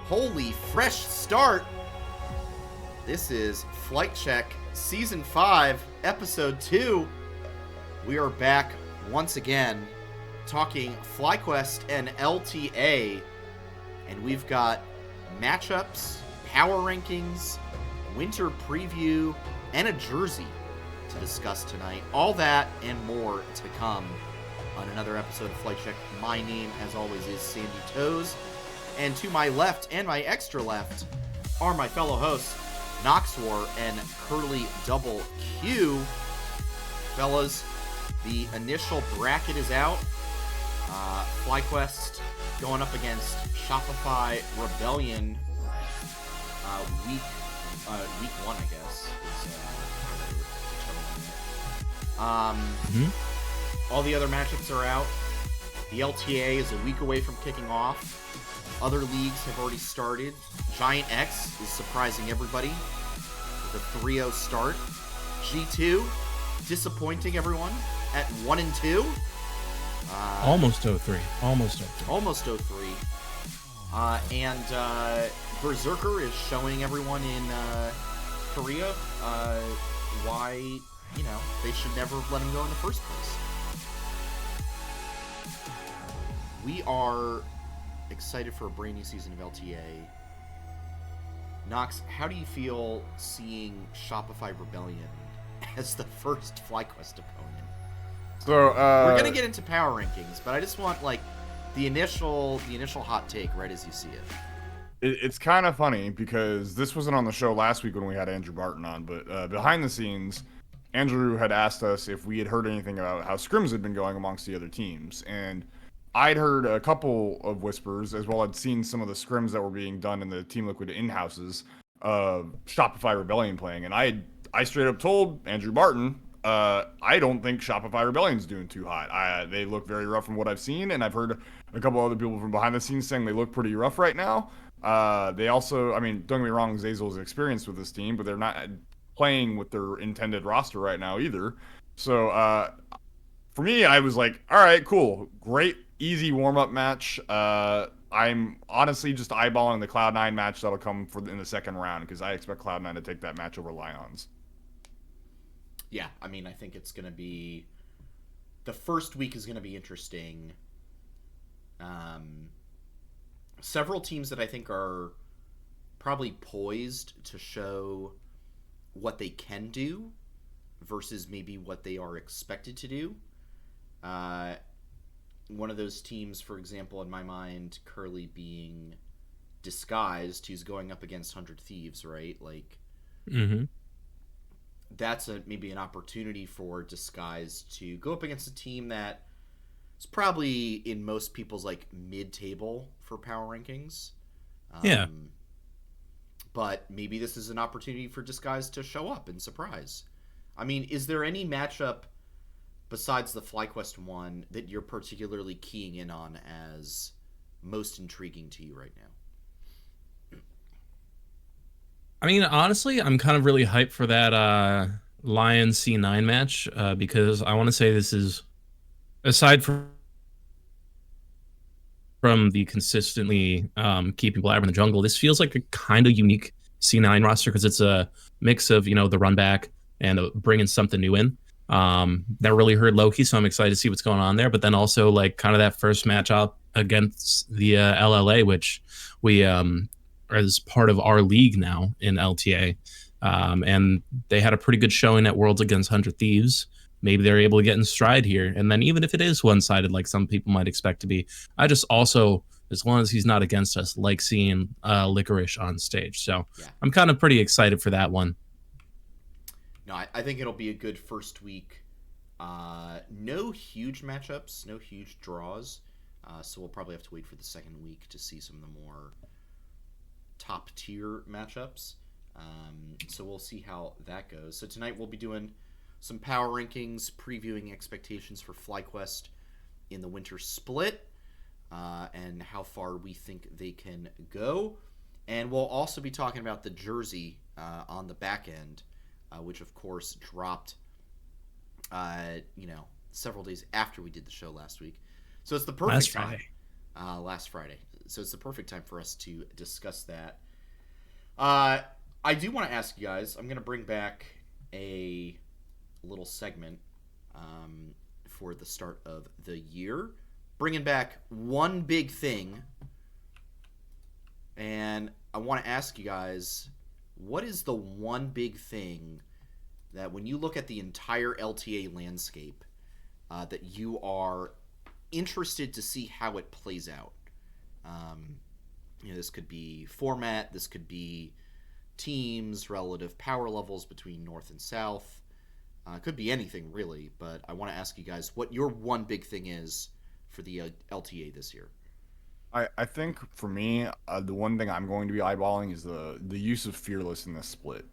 Holy fresh start. This is Flight Check Season 5, Episode 2. We are back once again talking FlyQuest and LTA. And we've got matchups, power rankings, winter preview, and a jersey to discuss tonight. All that and more to come on another episode of Flight Check. My name, as always, is Sandy Toes. And to my left and my extra left are my fellow hosts, Noxwar and Curly Double Q. Fellas, the initial bracket is out. FlyQuest going up against Shopify Rebellion. Week one, I guess. All the other matchups are out. The LTA is a week away from kicking off. Other leagues have already started. Giant X is surprising everybody with a 3-0 start. G2 disappointing everyone at 1-2. Almost 0-3. Almost 0-3. And Berserker is showing everyone in Korea why, they should never let him go in the first place. We are excited for a brand new season of LTA. Nox, how do you feel seeing Shopify Rebellion as the first FlyQuest opponent? So we're gonna get into power rankings, but I just want the initial hot take right as you see it. It's kind of funny because this wasn't on the show last week when we had Andrew Barton on, but behind the scenes, Andrew had asked us if we had heard anything about how scrims had been going amongst the other teams, and I'd heard a couple of whispers, as well as seen some of the scrims that were being done in the Team Liquid in-houses of Shopify Rebellion playing, and I straight up told Andrew Barton, I don't think Shopify Rebellion's doing too hot. They look very rough from what I've seen, and I've heard a couple other people from behind the scenes saying they look pretty rough right now. They also, don't get me wrong, Zazel's experienced with this team, but they're not playing with their intended roster right now either. So for me, I was like, all right, cool, great, easy warm-up match. I'm honestly just eyeballing the Cloud9 match that'll come in the second round, because I expect Cloud9 to take that match over Lions. Yeah, I think it's going to be... The first week is going to be interesting. Several teams that I think are probably poised to show what they can do versus maybe what they are expected to do. One of those teams, for example, in my mind, Curly being Disguised, who's going up against 100 Thieves, right? That's maybe an opportunity for Disguised to go up against a team that is probably in most people's mid-table for power rankings. But maybe this is an opportunity for Disguised to show up and surprise. Is there any matchup besides the FlyQuest one that you're particularly keying in on as most intriguing to you right now? Honestly, I'm kind of really hyped for that Lion C9 match because I want to say this is, aside from the consistently keeping Blabber in the jungle, this feels like a kind of unique C9 roster because it's a mix of, the run back and bringing something new in. Never really heard Loki, so I'm excited to see what's going on there. But then also kind of that first matchup against the LLA, which we as part of our league now in LTA. And they had a pretty good showing at Worlds against 100 Thieves. Maybe they're able to get in stride here. And then even if it is one-sided, like some people might expect to be, I just also, as long as he's not against us, like seeing Licorice on stage. So yeah. I'm kind of pretty excited for that one. No, I think it'll be a good first week. No huge matchups, no huge draws. So we'll probably have to wait for the second week to see some of the more top-tier matchups. So we'll see how that goes. So tonight we'll be doing some power rankings, previewing expectations for FlyQuest in the winter split, and how far we think they can go. And we'll also be talking about the jersey on the back end, which of course dropped, several days after we did the show last week. So it's the perfect time. Last Friday. So it's the perfect time for us to discuss that. I do want to ask you guys. I'm going to bring back a little segment for the start of the year, bringing back one big thing. And I want to ask you guys, what is the one big thing that when you look at the entire LTA landscape, that you are interested to see how it plays out? This could be format, this could be teams, relative power levels between North and South. It could be anything, really, but I want to ask you guys what your one big thing is for the LTA this year. I think for me, the one thing I'm going to be eyeballing is the use of Fearless in this split.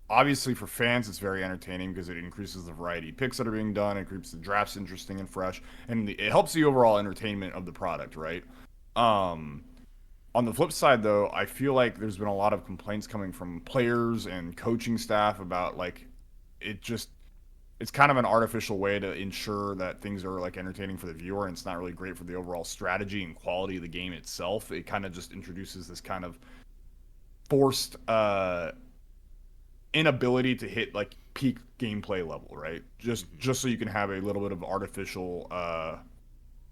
Obviously, for fans, it's very entertaining because it increases the variety of picks that are being done. It keeps the drafts interesting and fresh, and it helps the overall entertainment of the product, right? On the flip side, though, I feel like there's been a lot of complaints coming from players and coaching staff about it's kind of an artificial way to ensure that things are like entertaining for the viewer, and it's not really great for the overall strategy and quality of the game itself. It kind of just introduces this kind of forced inability to hit like peak gameplay level, right? Just so you can have a little bit of artificial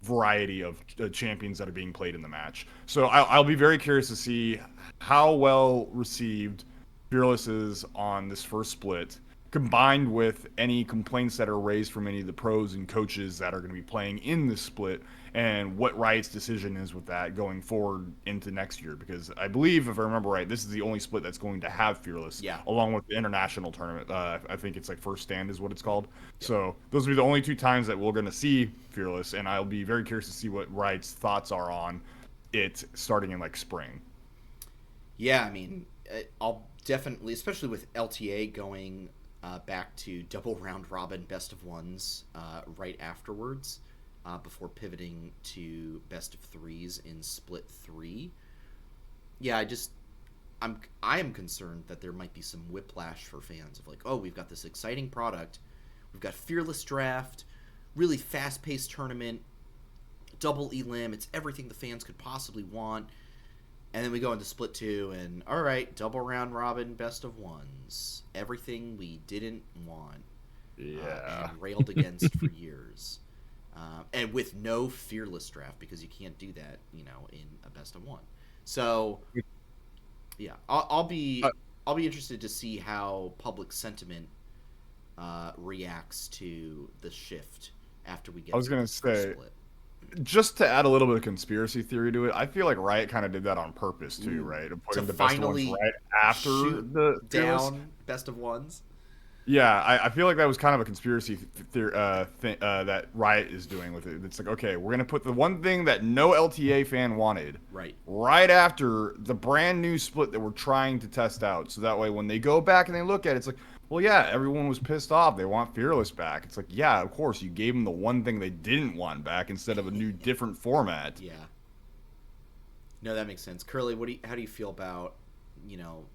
variety of champions that are being played in the match. So I'll be very curious to see how well received Fearless is on this first split, combined with any complaints that are raised from any of the pros and coaches that are going to be playing in this split, and what Riot's decision is with that going forward into next year. Because I believe, if I remember right, this is the only split that's going to have Fearless, along with the international tournament. I think it's like First Stand is what it's called. Yeah. So those will be the only 2 times that we're going to see Fearless, and I'll be very curious to see what Riot's thoughts are on it starting in like spring. Yeah, I mean, I'll definitely, especially with LTA going back to double round robin best of ones right afterwards, before pivoting to best of 3s in split 3. Yeah, I am concerned that there might be some whiplash for fans of like, oh, we've got this exciting product, we've got Fearless Draft, really fast-paced tournament, double elim, it's everything the fans could possibly want. And then we go into split 2 and, all right, double round robin, best of ones. Everything we didn't want. Yeah. And railed against for years. And with no Fearless Draft, because you can't do that, in a best of 1. So, yeah, I'll be interested to see how public sentiment reacts to the shift after we get. I was going to say, split. Just to add a little bit of conspiracy theory to it, I feel like Riot kind of did that on purpose too, right? Of putting the best of ones right after the down best of ones. Yeah, I feel like that was kind of a conspiracy theory thing that Riot is doing with it. It's like, okay, we're gonna put the one thing that no LTA fan wanted right after the brand new split that we're trying to test out, so that way when they go back and they look at it, it's like, well, yeah, everyone was pissed off. They want Fearless back. It's like, yeah, of course, you gave them the one thing they didn't want back instead of a new, different format. Yeah. No, that makes sense. Curly, how do you feel about,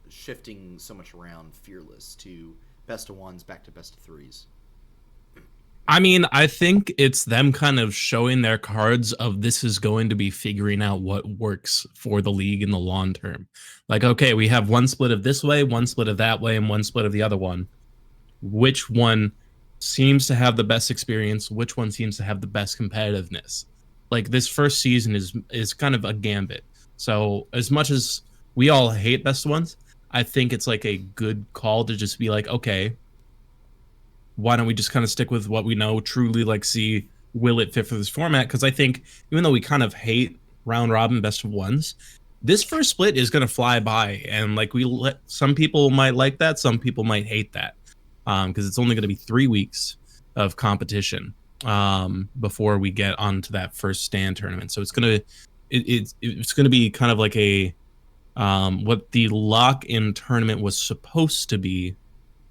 shifting so much around Fearless to best of 1s back to best of 3s? I mean, I think it's them kind of showing their cards of this is going to be figuring out what works for the league in the long term. Like, okay, we have one split of this way, one split of that way, and one split of the other one. Which one seems to have the best experience? Which one seems to have the best competitiveness? Like, this first season is kind of a gambit. So as much as we all hate best ones, I think it's like a good call to just be like, okay, why don't we just kind of stick with what we know, truly like see, will it fit for this format? Because I think even though we kind of hate round robin best of 1s, this first split is going to fly by. And like some people might like that, some people might hate that, because it's only going to be 3 weeks of competition before we get onto that first stand tournament. So it's going to be kind of like a what the lock-in tournament was supposed to be,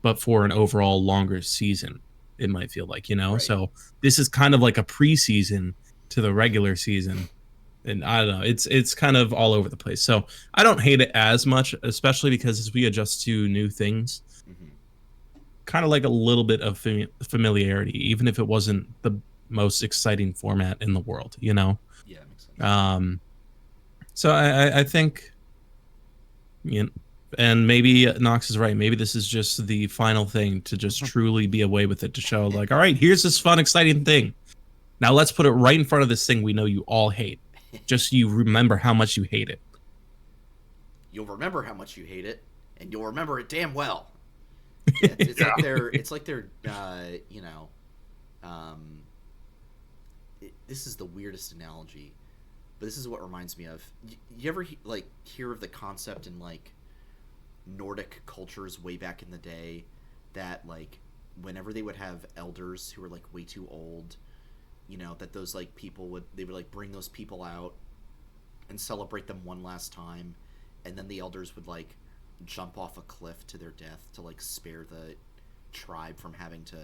but for an overall longer season, it might feel like, Right. So this is kind of like a preseason to the regular season. And I don't know, it's kind of all over the place. So I don't hate it as much, especially because as we adjust to new things, kind of like a little bit of familiarity, even if it wasn't the most exciting format in the world, Yeah, it makes sense. So I think, you know, and maybe Knox is right. Maybe this is just the final thing to just truly be away with it, to show like, all right, here's this fun, exciting thing. Now let's put it right in front of this thing we know you all hate. Just so you remember how much you hate it. You'll remember how much you hate it, and you'll remember it damn well. Yeah, it's like they're you know, this is the weirdest analogy, but this is what reminds me of. You ever like hear of the concept in like Nordic cultures way back in the day that like whenever they would have elders who were like way too old, you know, that those like people would like bring those people out and celebrate them one last time, and then the elders would like jump off a cliff to their death to like spare the tribe from having to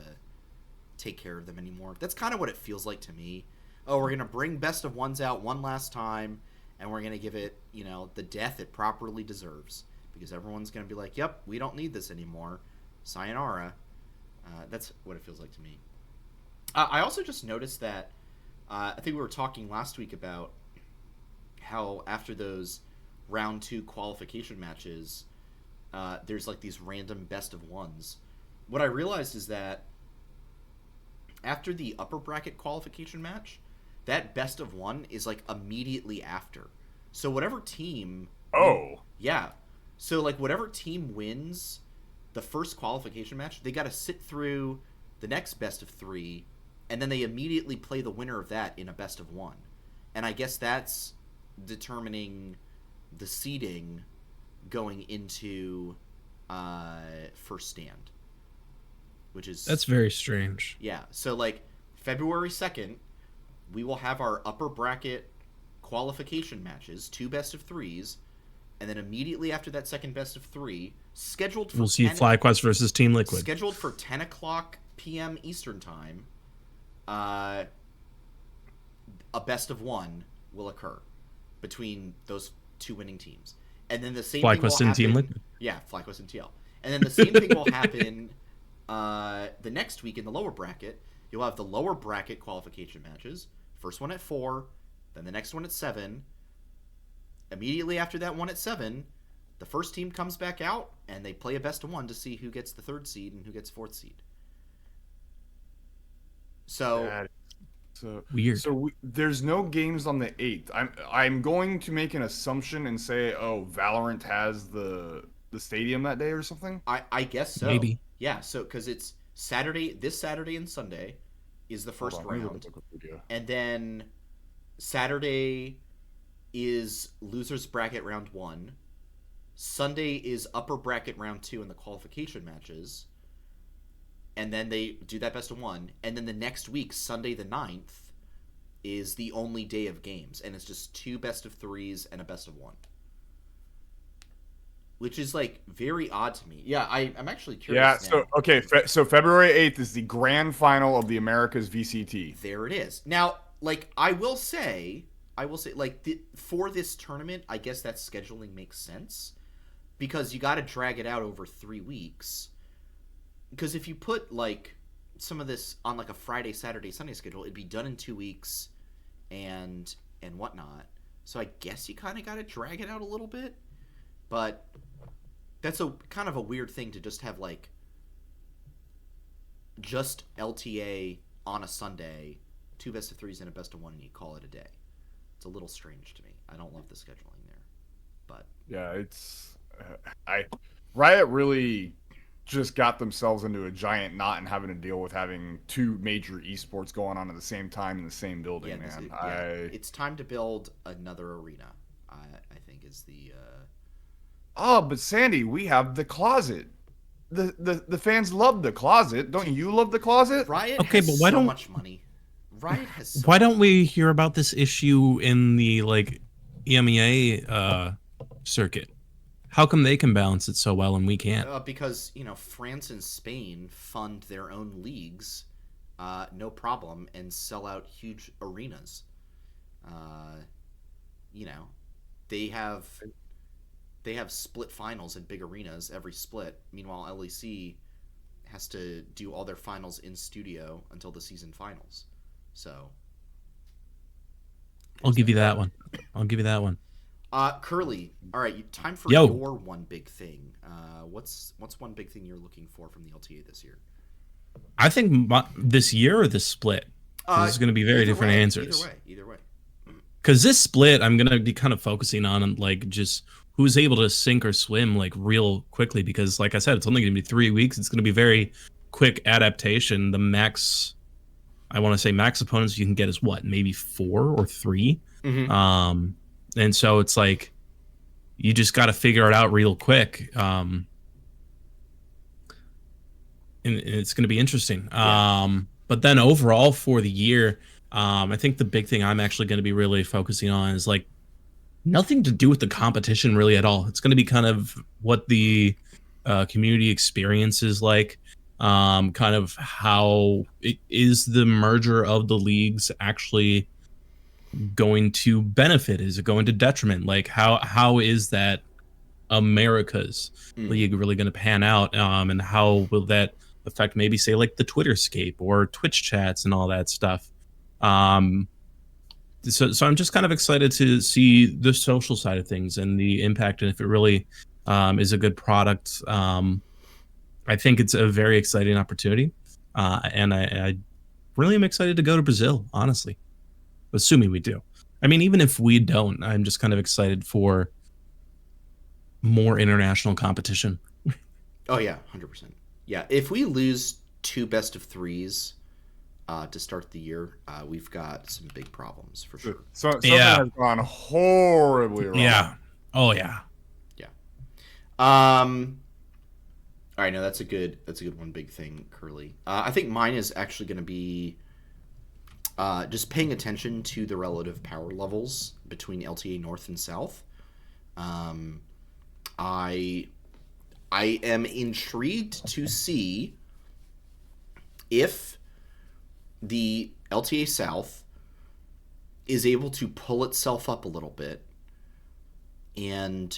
take care of them anymore. That's kind of what it feels like to me. Oh, we're gonna bring best of ones out one last time, and we're gonna give it, you know, the death it properly deserves, because everyone's gonna be like, yep, we don't need this anymore, sayonara. That's what it feels like to me. I also just noticed that I think we were talking last week about how after those round 2 qualification matches, there's like these random best of ones. What I realized is that after the upper bracket qualification match, that best of one is like immediately after. So whatever team... Oh. Yeah. So like whatever team wins the first qualification match, they got to sit through the next best of 3, and then they immediately play the winner of that in a best of 1. And I guess that's determining the seeding going into first stand, which is... That's very strange. Yeah. So like February 2nd, we will have our upper bracket qualification matches, 2 best of 3s, and then immediately after that second best of 3, scheduled for... We'll see FlyQuest versus Team Liquid. Scheduled for 10 o'clock p.m. Eastern Time, a best of 1 will occur between those 2 winning teams. And then the same thing will happen... FlyQuest and Team Liquid. Yeah, FlyQuest and TL. And then the same thing will happen the next week in the lower bracket. You'll have the lower bracket qualification matches. First one at 4, then the next one at 7. Immediately after that one at 7, the first team comes back out, and they play a best of 1 to see who gets the 3rd seed and who gets 4th seed. So weird. So there's no games on the 8th. I'm going to make an assumption and say, oh, Valorant has the stadium that day or something. I guess so. Maybe. Yeah. So because it's this Saturday and Sunday is the first round, and then Saturday is losers bracket round 1. Sunday is upper bracket round 2 in the qualification matches. And then they do that best of 1. And then the next week, Sunday the 9th, is the only day of games. And it's just 2 best of 3s and a best of 1. Which is, like, very odd to me. Yeah, I'm actually curious Yeah, now. so, okay, so February 8th is the grand final of the Americas VCT. There it is. Now, like, I will say, like, for this tournament, I guess that scheduling makes sense. Because you got to drag it out over 3 weeks. Because if you put, like, some of this on, like, a Friday, Saturday, Sunday schedule, it'd be done in 2 weeks and whatnot. So I guess you kind of got to drag it out a little bit. But that's a kind of a weird thing to just have, like, just LTA on a Sunday, 2 best of 3s and a best of 1, and you call it a day. It's a little strange to me. I don't love the scheduling there. But yeah, it's... Riot really just got themselves into a giant knot and having to deal with having 2 major esports going on at the same time in the same building, yeah, man. It's time to build another arena, I think is the... Oh, but Sandy, we have the closet. The fans love the closet. Don't you love the closet? Riot Okay, has but why so don't- much money. Riot has so Why don't we hear about this issue in the like EMEA circuit? How come they can balance it so well and we can't? because, you know, France and Spain fund their own leagues, no problem, and sell out huge arenas. You know, they have split finals in big arenas every split. Meanwhile, LEC has to do all their finals in studio until the season finals. So I'll give you that one. Curly, all right, time for Yo, your one big thing. What's one big thing you're looking for from the LTA this year? I think this year or this split, because it's going to be very different answers. Either way. Because this split, I'm going to be kind of focusing on like just who's able to sink or swim like real quickly. Because like I said, it's only going to be 3 weeks. It's going to be very quick adaptation. The max, I want to say max opponents you can get is what, maybe 4 or 3. And so it's like you just got to figure it out real quick. And it's going to be interesting. But then overall for the year, I think the big thing I'm actually going to be really focusing on is like nothing to do with the competition really at all. It's going to be kind of what the community experience is like, kind of how it is the merger of the leagues actually going to benefit? Is it going to detriment? Like how is that America's league really going to pan out? And how will that affect maybe say like the Twitterscape or Twitch chats and all that stuff? So I'm just kind of excited to see the social side of things and the impact, and if it really is a good product. I think it's a very exciting opportunity, and I really am excited to go to Brazil, honestly, assuming we do. I mean, even if we don't, I'm just kind of excited for more international competition. Oh yeah, 100%. Yeah, if we lose 2 best of 3s to start the year, we've got some big problems for sure. So something has gone horribly wrong. Yeah. Oh yeah. Yeah. All right, no, that's a good one big thing, Curly. I think mine is actually going to be just paying attention to the relative power levels between LTA North and South. I am intrigued to see if the LTA South is able to pull itself up a little bit and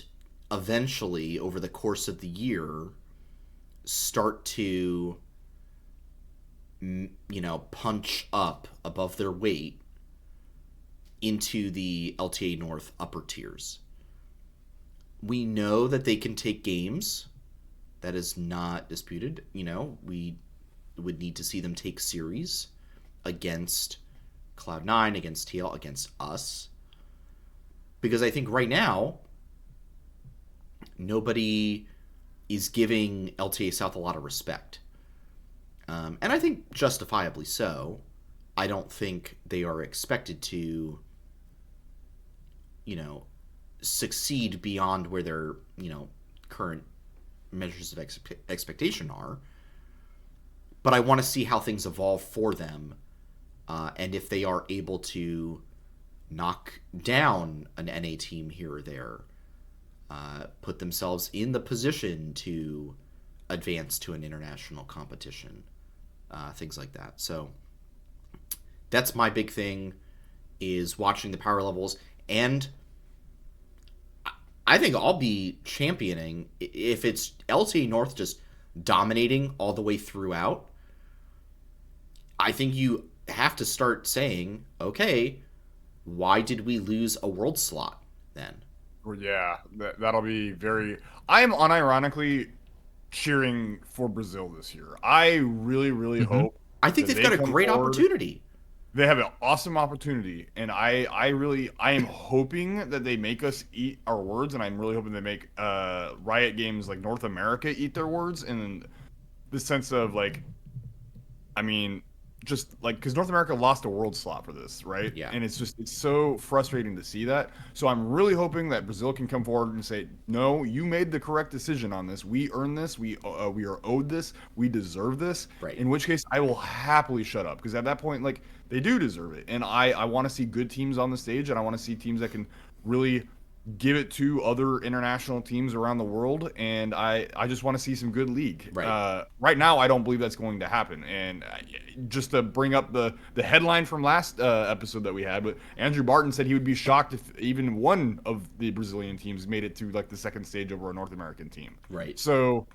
eventually, over the course of the year, start to, punch up above their weight into the LTA North upper tiers. We know that they can take games. That is not disputed. We would need to see them take series against Cloud9, against TL, against us. Because I think right now, nobody is giving LTA South a lot of respect. And I think justifiably so. I don't think they are expected to, succeed beyond where their, current measures of expectation are. But I want to see how things evolve for them, and if they are able to knock down an NA team here or there, put themselves in the position to advance to an international competition, things like that. So that's my big thing, is watching the power levels. And I think I'll be championing if it's LTA North just dominating all the way throughout. I think you have to start saying, okay, why did we lose a world slot then? Yeah, that'll be very... I am unironically cheering for Brazil this year. I really, really hope... I think they've got a great opportunity. They have an awesome opportunity, and I am hoping that they make us eat our words, and I'm really hoping they make Riot Games like North America eat their words, in the sense of like, I mean, just like, because North America lost a world slot for this, right? Yeah. And it's so frustrating to see that. So I'm really hoping that Brazil can come forward and say, no, you made the correct decision on this. We earned this. We are owed this. We deserve this. Right. In which case, I will happily shut up, because at that point, like, they do deserve it. And I want to see good teams on the stage, and I want to see teams that can really give it to other international teams around the world, and I just want to see some good league. Right. Right now, I don't believe that's going to happen. And just to bring up the headline from last episode that we had, but Andrew Barton said he would be shocked if even one of the Brazilian teams made it to like the second stage over a North American team. Right. So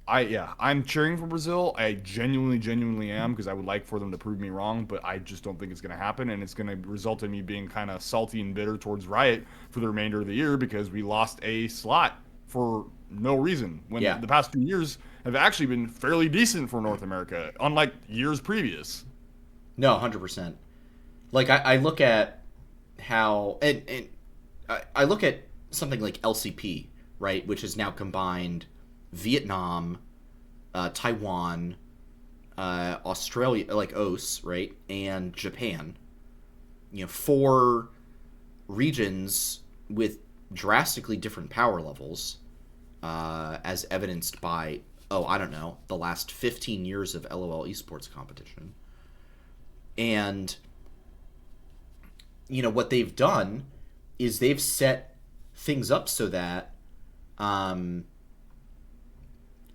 I'm cheering for Brazil. I genuinely am, because I would like for them to prove me wrong, but I just don't think it's going to happen, and it's going to result in me being kind of salty and bitter towards Riot for the remainder of the year because we lost a slot for no reason when the past 2 years have actually been fairly decent for North America, unlike years previous. No, 100%. Like I look at how and I look at something like LCP, right, which is now combined Vietnam, Taiwan, Australia, like OS, right, and Japan. You know, 4 regions with drastically different power levels, as evidenced by, I don't know, the last 15 years of LOL esports competition. And, you know, what they've done is they've set things up so that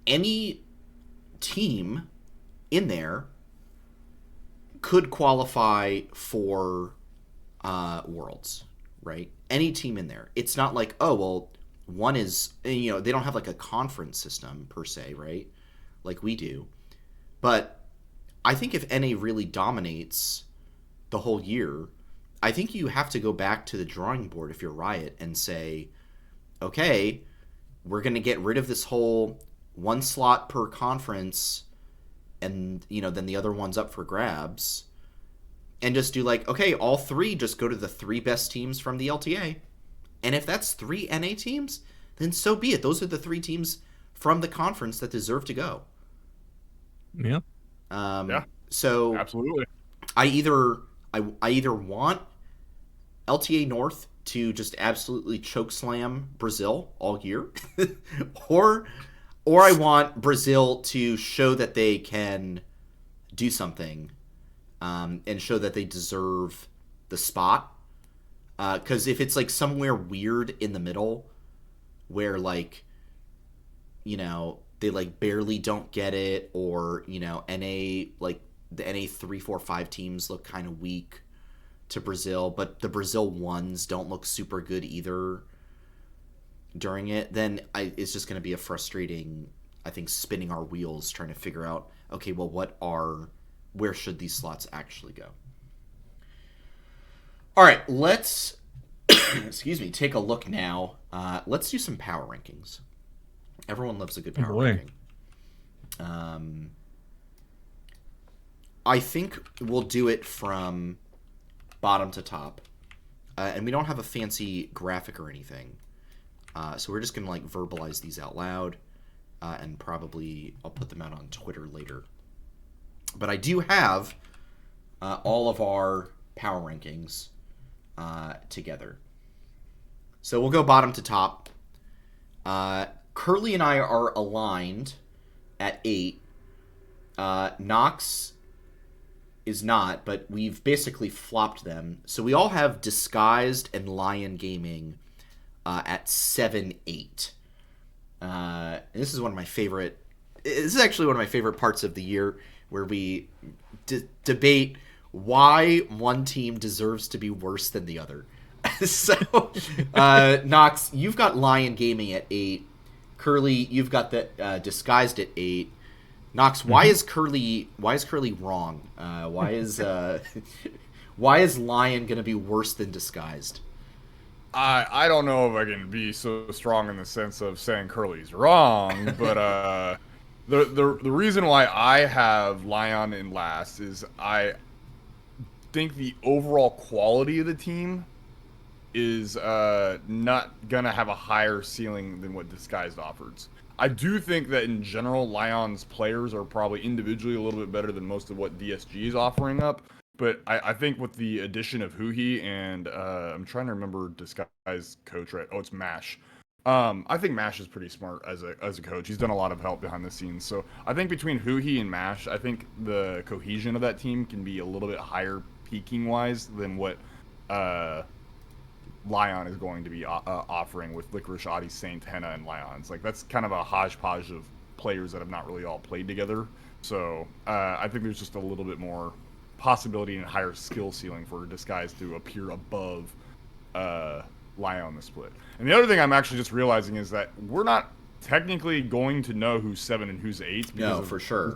any team in there could qualify for Worlds, right? Any team in there. It's not like, oh, well, one is, you know, they don't have like a conference system per se, right? Like we do. But I think if NA really dominates the whole year, I think you have to go back to the drawing board if you're Riot and say, okay, we're going to get rid of this whole 1 slot per conference, and, you know, then the other one's up for grabs, and just do like, okay, all 3 just go to the 3 best teams from the LTA. And if that's 3 NA teams, then so be it. Those are the 3 teams from the conference that deserve to go. Yeah. So absolutely. I either want LTA North to just absolutely chokeslam Brazil all year, or I want Brazil to show that they can do something, and show that they deserve the spot. Because if it's like somewhere weird in the middle, where like, you know, they like barely don't get it, or, you know, NA, like the NA 3, 4, 5 teams look kind of weak to Brazil, but the Brazil ones don't look super good either during it, then it's just going to be a frustrating, I think, spinning our wheels trying to figure out, okay, well, where should these slots actually go? All right, let's excuse me, take a look now. Let's do some power rankings. Everyone loves a good power ranking. I think we'll do it from bottom to top, and we don't have a fancy graphic or anything, so we're just gonna like verbalize these out loud, and probably I'll put them out on Twitter later. But I do have all of our power rankings together, so we'll go bottom to top. Curly and I are aligned at 8. Nox is not, but we've basically flopped them. So we all have Disguised and Lion Gaming at 7, 8. And this is one of my favorite. This is actually one of my favorite parts of the year, where we debate why one team deserves to be worse than the other. So, Nox, you've got Lion Gaming at 8. Curly, you've got the Disguised at 8. Nox, why is Curly wrong? Why is Lion gonna be worse than Disguised? I don't know if I can be so strong in the sense of saying Curly's wrong, but the reason why I have Lion in last is I think the overall quality of the team is not gonna have a higher ceiling than what Disguised offers. I do think that in general, Lion's players are probably individually a little bit better than most of what DSG is offering up. But I think with the addition of Huhi and I'm trying to remember Disguised coach, right? Oh, it's Mash. I think Mash is pretty smart as a coach. He's done a lot of help behind the scenes. So I think between Huhi and Mash, I think the cohesion of that team can be a little bit higher peaking wise than what Lion is going to be offering with Licorice, Adi, Saint, Henna, and Lions. Like, that's kind of a hodgepodge of players that have not really all played together. So I think there's just a little bit more possibility and higher skill ceiling for Disguise to appear above Lion on the split. And the other thing I'm actually just realizing is that we're not technically going to know who's 7 and who's 8. No, for sure.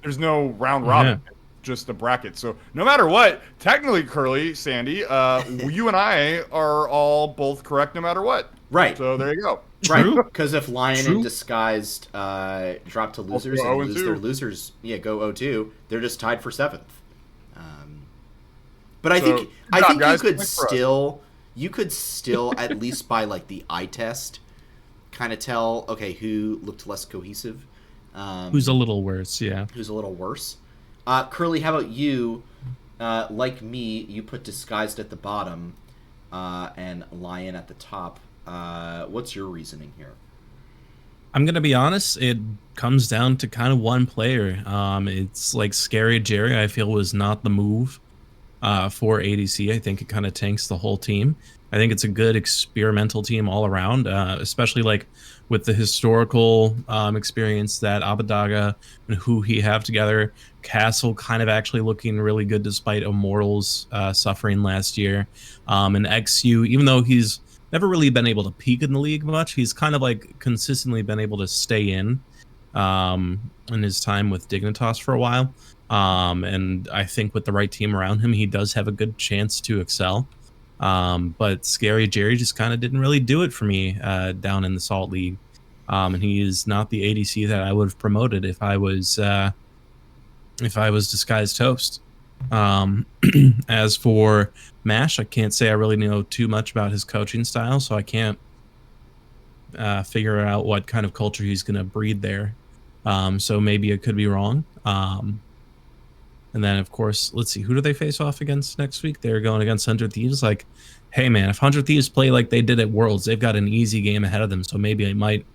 There's no round robin. Yeah. Just a bracket. So no matter what, technically, Curly, Sandy, you and I are all both correct no matter what. Right. So there you go. Right. Because if Lion and Disguised drop to losers and lose their losers, go 0-2, they're just tied for 7th. But I think you could still at least by like the eye test kind of tell who looked less cohesive. Who's a little worse, yeah. Who's a little worse. Curly, how about you? Like me, you put Disguised at the bottom and Lion at the top. What's your reasoning here? I'm going to be honest, it comes down to kind of one player. It's like Scary Jerry, I feel, was not the move for ADC. I think it kind of tanks the whole team. I think it's a good experimental team all around, especially like with the historical experience that Abadaga and who he have together. Castle kind of actually looking really good despite Immortals suffering last year. And XU, even though he's never really been able to peak in the league much, he's kind of like consistently been able to stay in his time with Dignitas for a while. And I think with the right team around him, he does have a good chance to excel. But Scary Jerry just kind of didn't really do it for me down in the Salt League. And he is not the ADC that I would have promoted if I was Disguised Toast. As for Mash, I can't say I really know too much about his coaching style, so I can't figure out what kind of culture he's going to breed there. So maybe it could be wrong. And then, of course, let's see, who do they face off against next week? They're going against 100 Thieves. Like, hey, man, if 100 Thieves play like they did at Worlds, they've got an easy game ahead of them. So maybe it might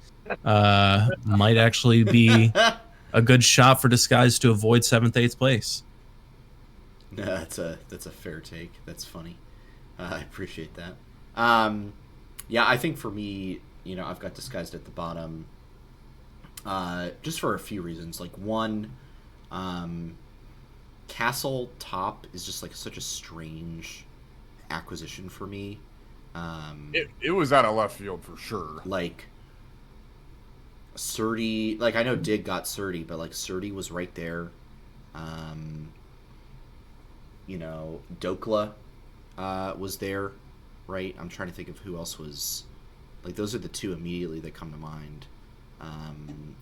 actually be a good shot for Disguise to avoid 7th, 8th place. No, that's a fair take. That's funny. I appreciate that. Yeah, I think for me, I've got Disguised at the bottom just for a few reasons. Like, one, Castle top is just like such a strange acquisition for me. It was out of left field for sure. Like Surdy, like I know Dig got Surdy, but like Surdy was right there. Dokla was there, right? I'm trying to think of who else was. Like those are the two immediately that come to mind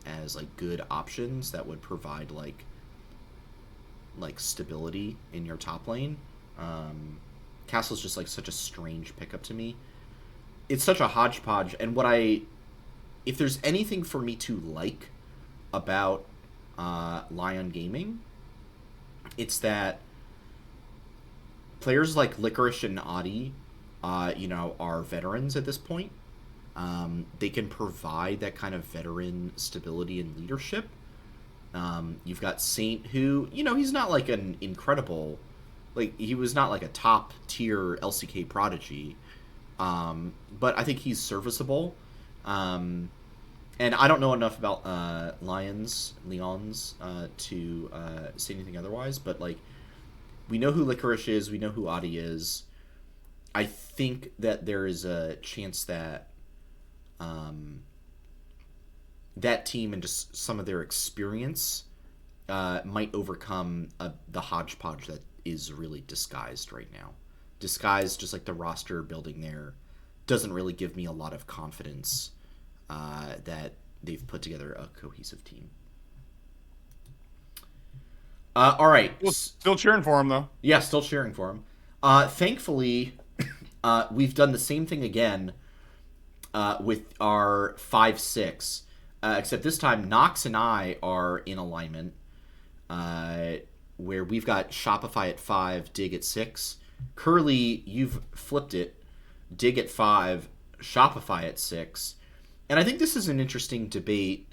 as like good options that would provide like stability in your top lane. Castle's just like such a strange pickup to me. It's such a hodgepodge, and if there's anything for me to like about Lion Gaming, it's that players like Licorice and Adi, are veterans at this point. They can provide that kind of veteran stability and leadership. You've got Saint, who, he's not like an incredible, like, he was not like a top tier LCK prodigy, but I think he's serviceable. And I don't know enough about Leons to say anything otherwise, but like, we know who Licorice is, we know who Adi is. I think that there is a chance that that team and just some of their experience might overcome the hodgepodge that is really Disguised right now. Disguised, just like the roster building there, doesn't really give me a lot of confidence that they've put together a cohesive team. All right. Still cheering for him, though. Yeah, still cheering for him. Thankfully, we've done the same thing again with our 5-6. Except this time, Nox and I are in alignment, where we've got Shopify at 5, Dig at 6. Curly, you've flipped it. Dig at 5, Shopify at 6. And I think this is an interesting debate,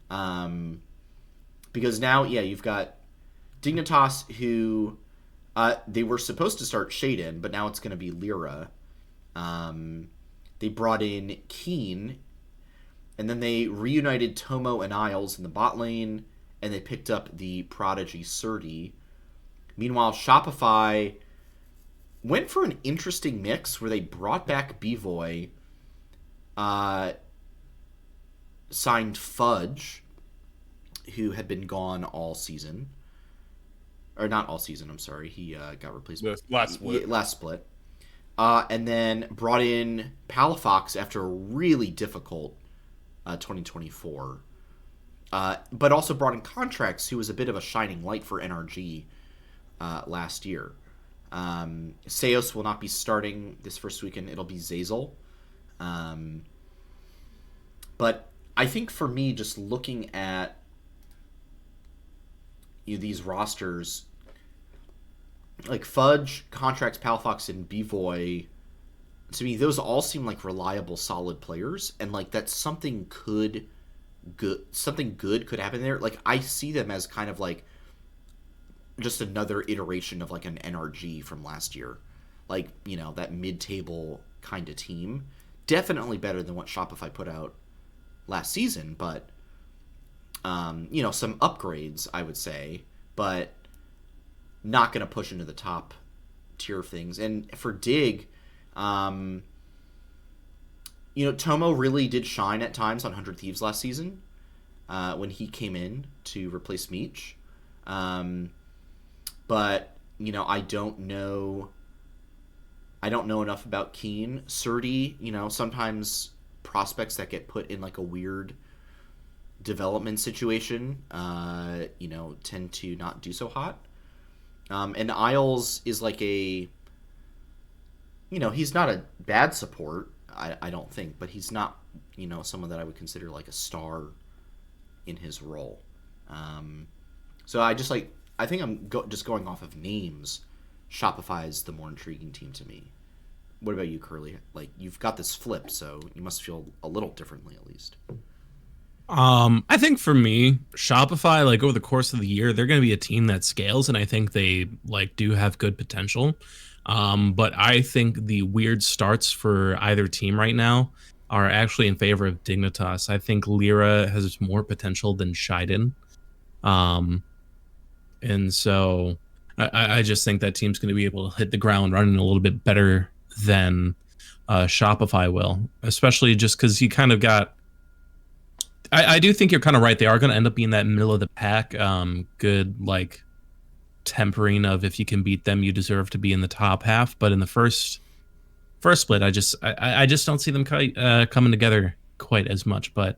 because now, you've got Dignitas, who they were supposed to start Shaden, but now it's going to be Lyra. They brought in Keen, and then they reunited Tomo and Isles in the bot lane, and they picked up the prodigy Surdy. Meanwhile, Shopify went for an interesting mix where they brought back Bvoy, signed Fudge, who had been gone all season. Or not all season, I'm sorry. He got replaced. The last split. Last split. And then brought in Palafox after a really difficult 2024. But also brought in Contracts, who was a bit of a shining light for NRG last year. Seos will not be starting this first weekend. It'll be Zazel. But I think for me, just looking at these rosters, like Fudge, Contracts, Palafox, and Bvoy, to me, those all seem like reliable, solid players, and like that something good could happen there. Like I see them as kind of like just another iteration of like an NRG from last year, like that mid-table kind of team. Definitely better than what Shopify put out last season, but some upgrades, I would say, but not going to push into the top tier of things. And for Dig, Tomo really did shine at times on 100 Thieves last season when he came in to replace Meech. But I don't know enough about Keen. Surdy, sometimes prospects that get put in like a weird development situation, tend to not do so hot. And Isles is like he's not a bad support, I don't think, but he's not, someone that I would consider like a star in his role. So I think I'm just going off of names. Shopify is the more intriguing team to me. What about you, Curly? Like, you've got this flip, so you must feel a little differently at least. I think for me, Shopify, like over the course of the year, they're going to be a team that scales, and I think they like do have good potential. But I think the weird starts for either team right now are actually in favor of Dignitas. I think Lyra has more potential than Shiden. And so I just think that team's going to be able to hit the ground running a little bit better than Shopify will, especially just because you kind of got. I do think you're kind of right. They are going to end up being that middle of the pack, good like tempering of if you can beat them, you deserve to be in the top half. But in the first split, I just don't see them coming together quite as much. But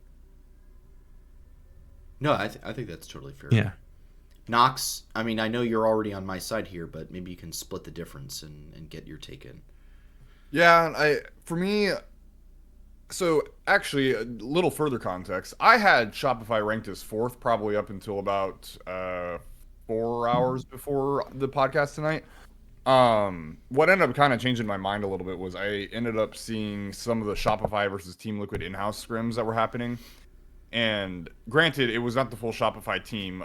no, I think that's totally fair. Yeah, Knox, I mean, I know you're already on my side here, but maybe you can split the difference and get your take in. Yeah, for me. So, actually, a little further context. I had Shopify ranked as 4th probably up until about 4 hours before the podcast tonight. What ended up kind of changing my mind a little bit was I ended up seeing some of the Shopify versus Team Liquid in-house scrims that were happening. And granted, it was not the full Shopify team.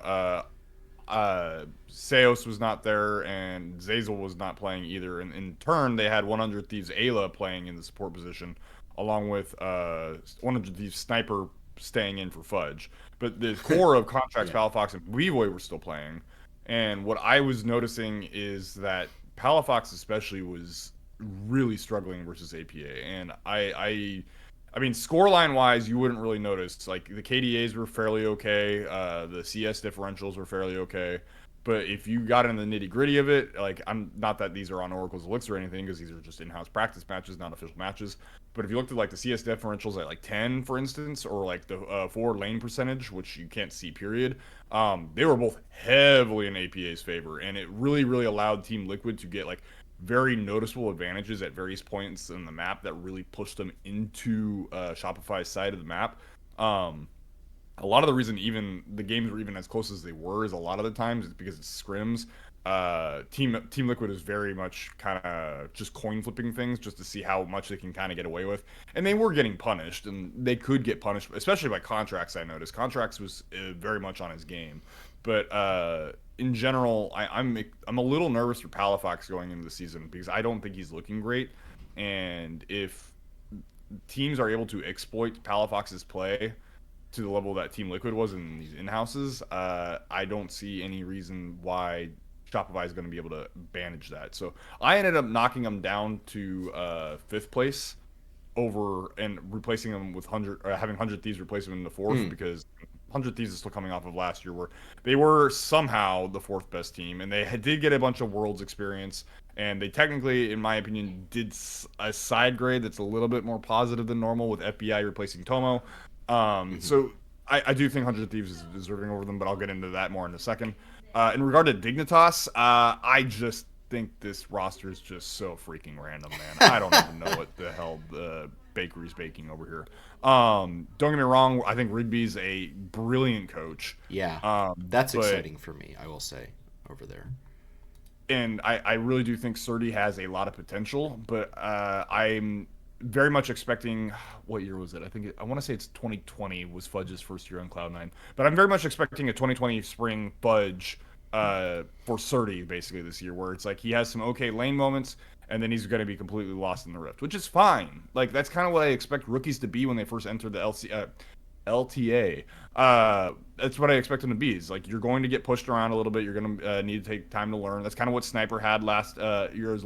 Seos was not there, and Zazel was not playing either. And in turn, they had 100 Thieves Ayla playing in the support position, along with 100 Thieves Sniper staying in for Fudge. But the core of Contracts, Palafox, and Weevoy were still playing. And what I was noticing is that Palafox especially was really struggling versus APA. And I mean, scoreline wise, you wouldn't really notice. Like the KDAs were fairly okay, the CS differentials were fairly okay. But if you got in the nitty gritty of it, like I'm not that these are on Oracle's Elixir or anything, because these are just in-house practice matches, not official matches. But if you looked at like the CS differentials at like 10, for instance, or like the forward lane percentage, which you can't see, period, they were both heavily in APA's favor, and it really, really allowed Team Liquid to get like very noticeable advantages at various points in the map that really pushed them into Shopify's side of the map. A lot of the reason even the games were even as close as they were is a lot of the times it's because it's scrims. Team Liquid is very much kind of just coin flipping things just to see how much they can kind of get away with, and they were getting punished, and they could get punished, especially by Contracts. I noticed Contracts was very much on his game, but in general, I'm a little nervous for Palafox going into the season because I don't think he's looking great, and if teams are able to exploit Palafox's play to the level that Team Liquid was in these in-houses, I don't see any reason why Shopify is going to be able to manage that. So I ended up knocking them down to 5th place over and replacing them with having 100 Thieves replace them in the fourth, because 100 Thieves is still coming off of last year where they were somehow the fourth best team, and they did get a bunch of Worlds experience, and they technically, in my opinion, did a side grade that's a little bit more positive than normal with FBI replacing Tomo. So I do think 100 Thieves is deserving over them, but I'll get into that more in a second. In regard to Dignitas, I just think this roster is just so freaking random, man. I don't even know what the hell the bakery's baking over here. Don't get me wrong, I think Rigby's a brilliant coach. Yeah, that's exciting for me, I will say, over there. And I really do think Surdy has a lot of potential, but I'm very much expecting, what year was it? I want to say it's 2020 was Fudge's first year on Cloud9, but I'm very much expecting a 2020 spring Fudge for Surdy basically this year, where it's like he has some okay lane moments, and then he's going to be completely lost in the rift, which is fine. Like, that's kind of what I expect rookies to be when they first enter the LTA. That's what I expect them to be. Is like, you're going to get pushed around a little bit. You're going to need to take time to learn. That's kind of what Sniper had last year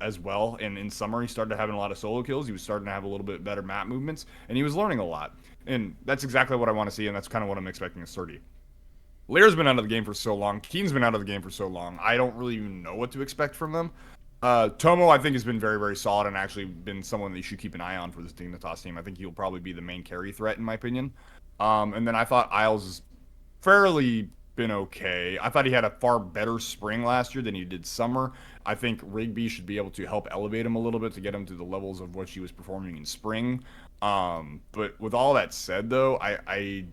as well. And in summer, he started having a lot of solo kills. He was starting to have a little bit better map movements, and he was learning a lot. And that's exactly what I want to see, and that's kind of what I'm expecting of Surdy. Lear's been out of the game for so long. Keen's been out of the game for so long. I don't really even know what to expect from them. Tomo, I think, has been very, very solid and actually been someone that you should keep an eye on for this Dignitas team. I think he'll probably be the main carry threat, in my opinion. And then I thought Isles has fairly been okay. I thought he had a far better spring last year than he did summer. I think Rigby should be able to help elevate him a little bit to get him to the levels of what he was performing in spring. But with all that said, though, I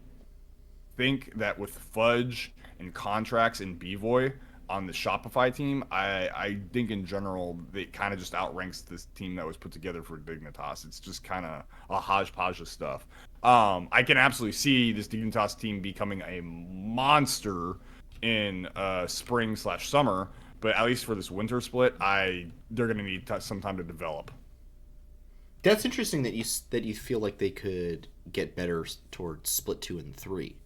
think that with Fudge and Contracts and B-Voy on the Shopify team, I think in general it kind of just outranks this team that was put together for Dignitas. It's just kind of a hodgepodge of stuff. I can absolutely see this Dignitas team becoming a monster in spring/summer, but at least for this winter split, they're going to need some time to develop. That's interesting that you feel like they could get better towards split 2 and 3.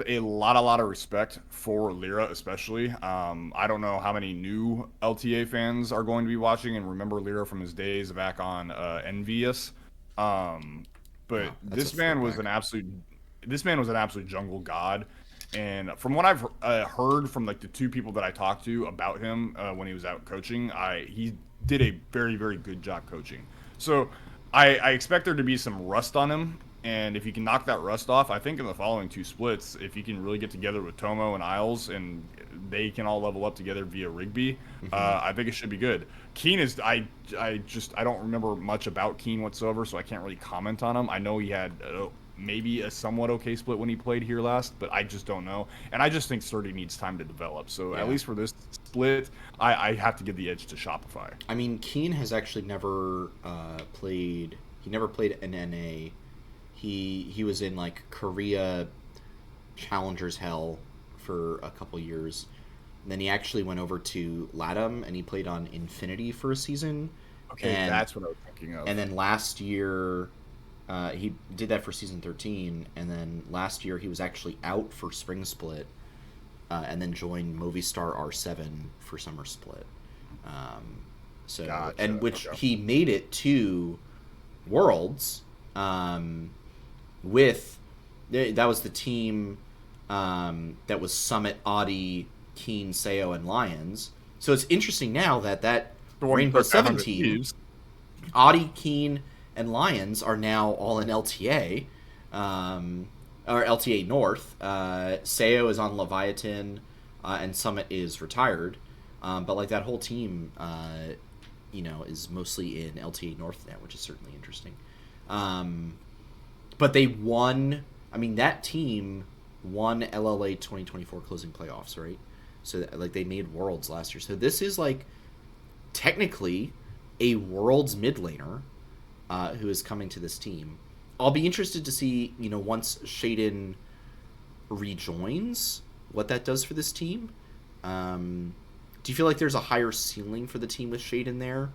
A lot of respect for Lyra, especially. I don't know how many new LTA fans are going to be watching and remember Lyra from his days back on Envious. But this man was an absolute jungle god. And from what I've heard from like the two people that I talked to about him when he was out coaching, he did a very, very good job coaching. So I expect there to be some rust on him. And if you can knock that rust off, I think in the following 2 splits, if you can really get together with Tomo and Isles and they can all level up together via Rigby, I think it should be good. Keen is, I don't remember much about Keen whatsoever, so I can't really comment on him. I know he had maybe a somewhat okay split when he played here last, but I just don't know. And I just think Surdy needs time to develop. So at least for this split, I have to give the edge to Shopify. I mean, Keen has actually never played an NA. He was in like Korea Challengers Hell for a couple years. And then he actually went over to LATAM and he played on Infinity for a season. Okay, that's what I was thinking of. And then last year, he did that for season 13. And then last year he was actually out for Spring Split, and then joined Movistar R7 for Summer Split. He made it to Worlds. That was the team that was Summit, Audi, Keen, Seo, and Lions. So it's interesting now that Rainbow 7 team, Audi, Keen, and Lions are now all in LTA, or LTA North. Seo is on Leviathan, and Summit is retired. But like that whole team, is mostly in LTA North now, which is certainly interesting. But they won. I mean, that team won LLA 2024 closing playoffs, right? So like they made Worlds last year. So this is like technically a Worlds mid laner who is coming to this team. I'll be interested to see, once Shaden rejoins, what that does for this team. Do you feel like there's a higher ceiling for the team with Shaden there?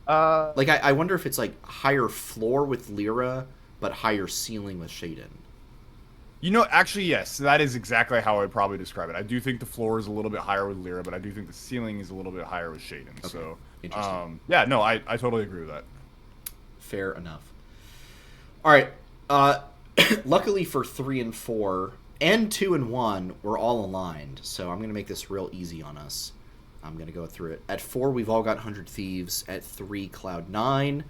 I wonder if it's like higher floor with Lyra, but higher ceiling with Shaden. Actually, yes, that is exactly how I'd probably describe it. I do think the floor is a little bit higher with Lyra, but I do think the ceiling is a little bit higher with Shaden. Okay. So, Interesting. yeah, no, I totally agree with that. Fair enough. All right. Luckily for 3 and 4 and 2 and 1, we're all aligned. So I'm going to make this real easy on us. I'm going to go through it. At 4, we've all got 100 Thieves. At 3, Cloud9.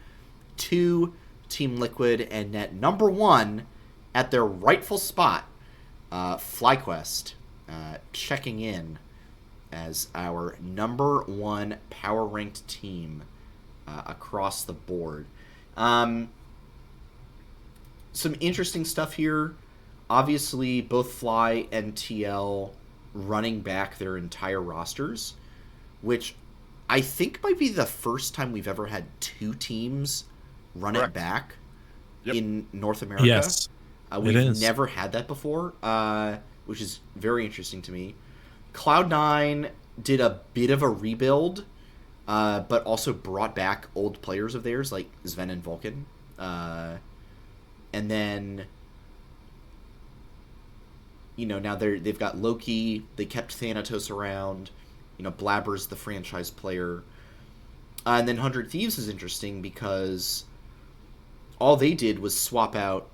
2, Team Liquid. And at number 1, at their rightful spot, FlyQuest checking in as our number 1 power ranked team across the board. Some interesting stuff here. Obviously, both Fly and TL running back their entire rosters, which I think might be the first time we've ever had 2 teams run Correct. it back Yep. in North America. Yes, We've never had that before, which is very interesting to me. Cloud9 did a bit of a rebuild, but also brought back old players of theirs like Sven and Vulcan. And then, now they've got Loki. They kept Thanatos around. Blabber's the franchise player. And then 100 Thieves is interesting because all they did was swap out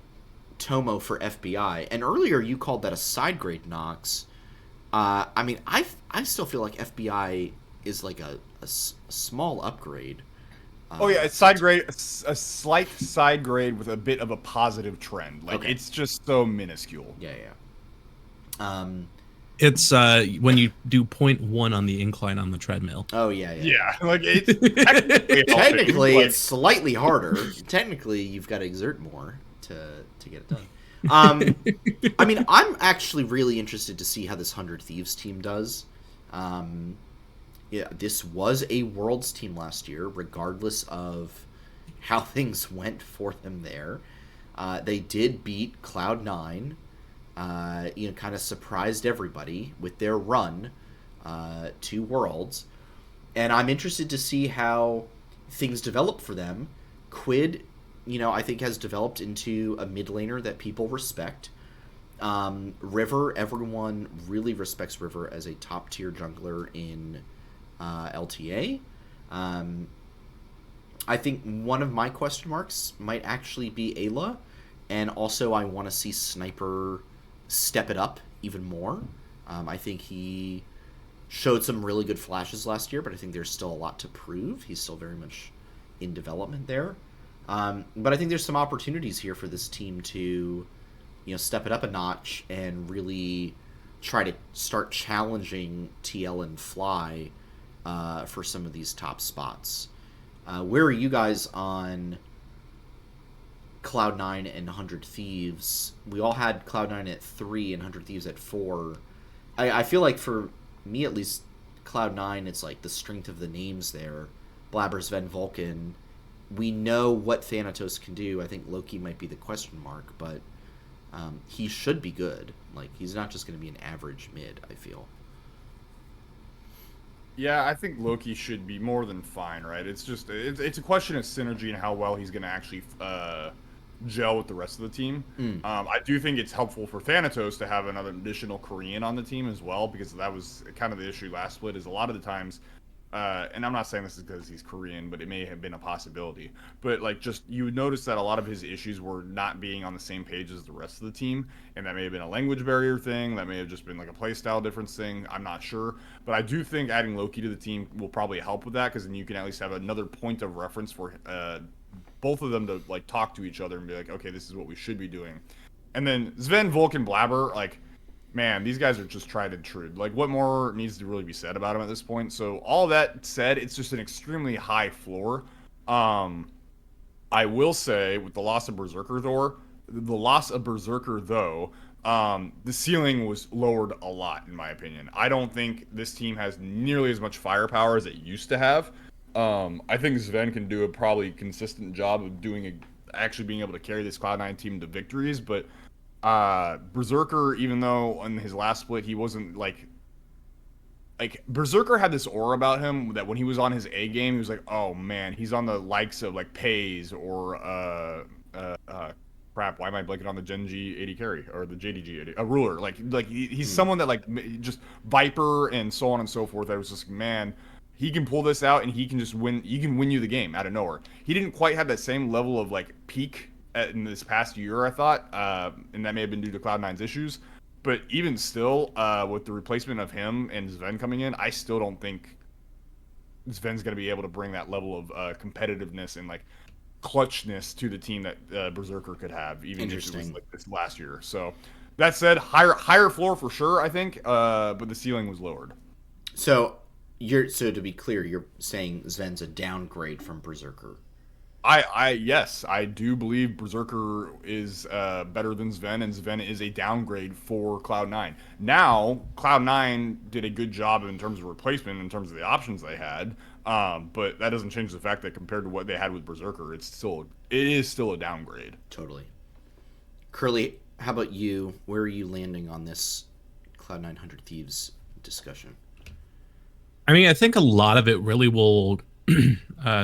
Tomo for FBI. And earlier you called that a side grade, Nox. I still feel like FBI is like a small upgrade. It's side grade, a slight side grade with a bit of a positive trend. Like, Okay. It's just so minuscule. Yeah. It's when you do 0.1 on the incline on the treadmill. Oh, yeah. Yeah, like, it's technically Technically, helping, it's slightly harder. Technically, you've got to exert more to get it done. I'm actually really interested to see how this 100 Thieves team does. This was a Worlds team last year, regardless of how things went for them there. They did beat Cloud9. Kind of surprised everybody with their run to Worlds. And I'm interested to see how things develop for them. Quid, I think has developed into a mid laner that people respect. River, everyone really respects River as a top tier jungler in LTA. I think one of my question marks might actually be Ayla, and also I want to see Sniper step it up even more. I think he showed some really good flashes last year, but I think there's still a lot to prove. He's still very much in development there. But I think there's some opportunities here for this team to, step it up a notch and really try to start challenging TL and Fly for some of these top spots. Where are you guys on Cloud9 and 100 Thieves? We all had Cloud9 at 3 and 100 Thieves at 4. I feel like for me at least, Cloud9, it's like the strength of the names there. Blabber, Sven, Vulcan. We know what Thanatos can do. I think Loki might be the question mark, but he should be good. Like, he's not just going to be an average mid, I feel. Yeah, I think Loki should be more than fine, right? It's just it's a question of synergy and how well he's going to actually gel with the rest of the team. I do think it's helpful for Thanatos to have another additional Korean on the team as well, because that was kind of the issue last split. Is a lot of the times, and I'm not saying this is because he's Korean, but it may have been a possibility. But like, just you would notice that a lot of his issues were not being on the same page as the rest of the team, and that may have been a language barrier thing. That may have just been like a play style difference thing. I'm not sure, but I do think adding Loki to the team will probably help with that, because then you can at least have another point of reference for both of them to like talk to each other and be like, okay, this is what we should be doing. And then Sven, Vulcan, Blabber, like, man, these guys are just tried and true. Like, what more needs to really be said about them at this point? So all that said, it's just an extremely high floor. I will say, with the loss of Berserker though, the ceiling was lowered a lot, in my opinion. I don't think this team has nearly as much firepower as it used to have. I think Sven can do a probably consistent job of actually being able to carry this Cloud9 team to victories, but Berserker, even though in his last split he wasn't like Berserker had this aura about him that when he was on his A game, he was like, oh man, he's on the likes of like Pays or crap, why am I blanking on the Genji 80 carry or the JDG 80? A ruler. He's someone that just Viper and so on and so forth. I was just, man, he can pull this out and he can just win. He can win you the game out of nowhere. He didn't quite have that same level of like peak in this past year, I thought, and that may have been due to Cloud9's issues. But even still, with the replacement of him and Sven coming in, I still don't think Sven's going to be able to bring that level of competitiveness and like clutchness to the team that Berserker could have, even if it was like this last year. So that said, higher floor for sure, I think, but the ceiling was lowered. So to be clear, you're saying Sven's a downgrade from Berserker. Yes, I do believe Berserker is better than Sven, and Sven is a downgrade for Cloud9. Now, Cloud9 did a good job in terms of replacement, in terms of the options they had, but that doesn't change the fact that compared to what they had with Berserker, it is still a downgrade. Totally. Curly, how about you? Where are you landing on this Cloud9 Thieves discussion? I mean, I think a lot of it really will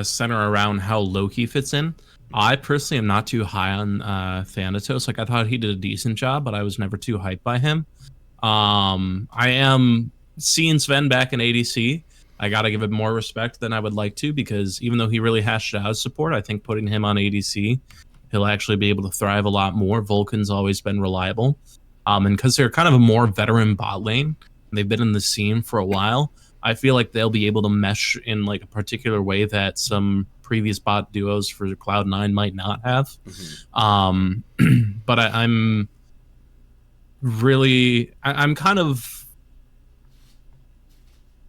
center around how Loki fits in. I personally am not too high on Thanatos. Like, I thought he did a decent job, but I was never too hyped by him. I am seeing Sven back in ADC. I gotta give him more respect than I would like to, because even though he really hashed it out as support, I think putting him on ADC, he'll actually be able to thrive a lot more. Vulcan's always been reliable. And because they're kind of a more veteran bot lane, they've been in the scene for a while, I feel like they'll be able to mesh in like a particular way that some previous bot duos for Cloud9 might not have. Mm-hmm. But I'm kind of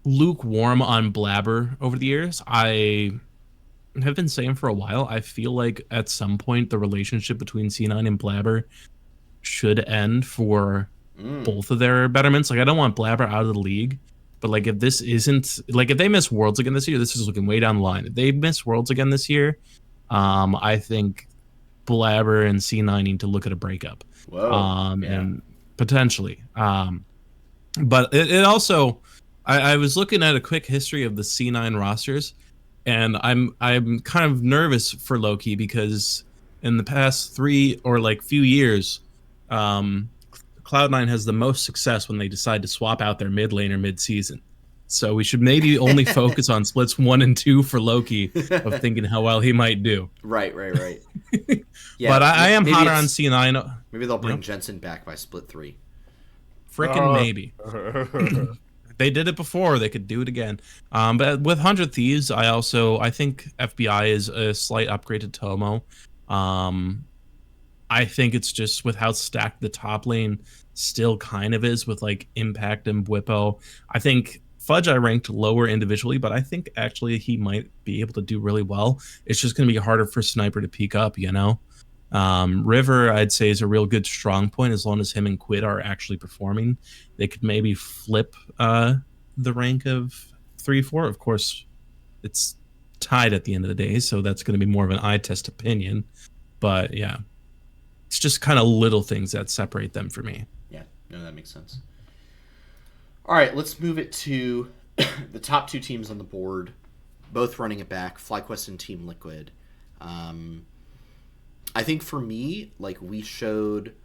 lukewarm on Blabber over the years. I have been saying for a while, I feel like at some point the relationship between C9 and Blabber should end for both of their betterments. Like, I don't want Blabber out of the league, but like, if this isn't like, if they miss Worlds again this year, this is looking way down the line. If they miss Worlds again this year, I think Blabber and C9 need to look at a breakup. Whoa. And potentially. But it also, I was looking at a quick history of the C9 rosters, and I'm kind of nervous for Loki, because in the past few years, Cloud9 has the most success when they decide to swap out their mid laner mid-season. So we should maybe only focus on splits 1 and 2 for Loki, of thinking how well he might do. Right. Yeah, but I am hotter on C9. Maybe they'll bring Jensen back by split 3. Frickin' maybe. They did it before, they could do it again. But with 100 Thieves, I think FBI is a slight upgrade to Tomo. I think it's just with how stacked the top lane still kind of is with like Impact and Bwipo. I think Fudge I ranked lower individually, but I think actually he might be able to do really well. It's just going to be harder for Sniper to peak up, you know? River, I'd say, is a real good strong point as long as him and Quid are actually performing. They could maybe flip the rank of 3-4. Of course, it's tied at the end of the day, so that's going to be more of an eye test opinion. But yeah, it's just kind of little things that separate them for me. Yeah, no, that makes sense. All right, let's move it to the top 2 teams on the board, both running it back, FlyQuest and Team Liquid. I think for me, like, we showed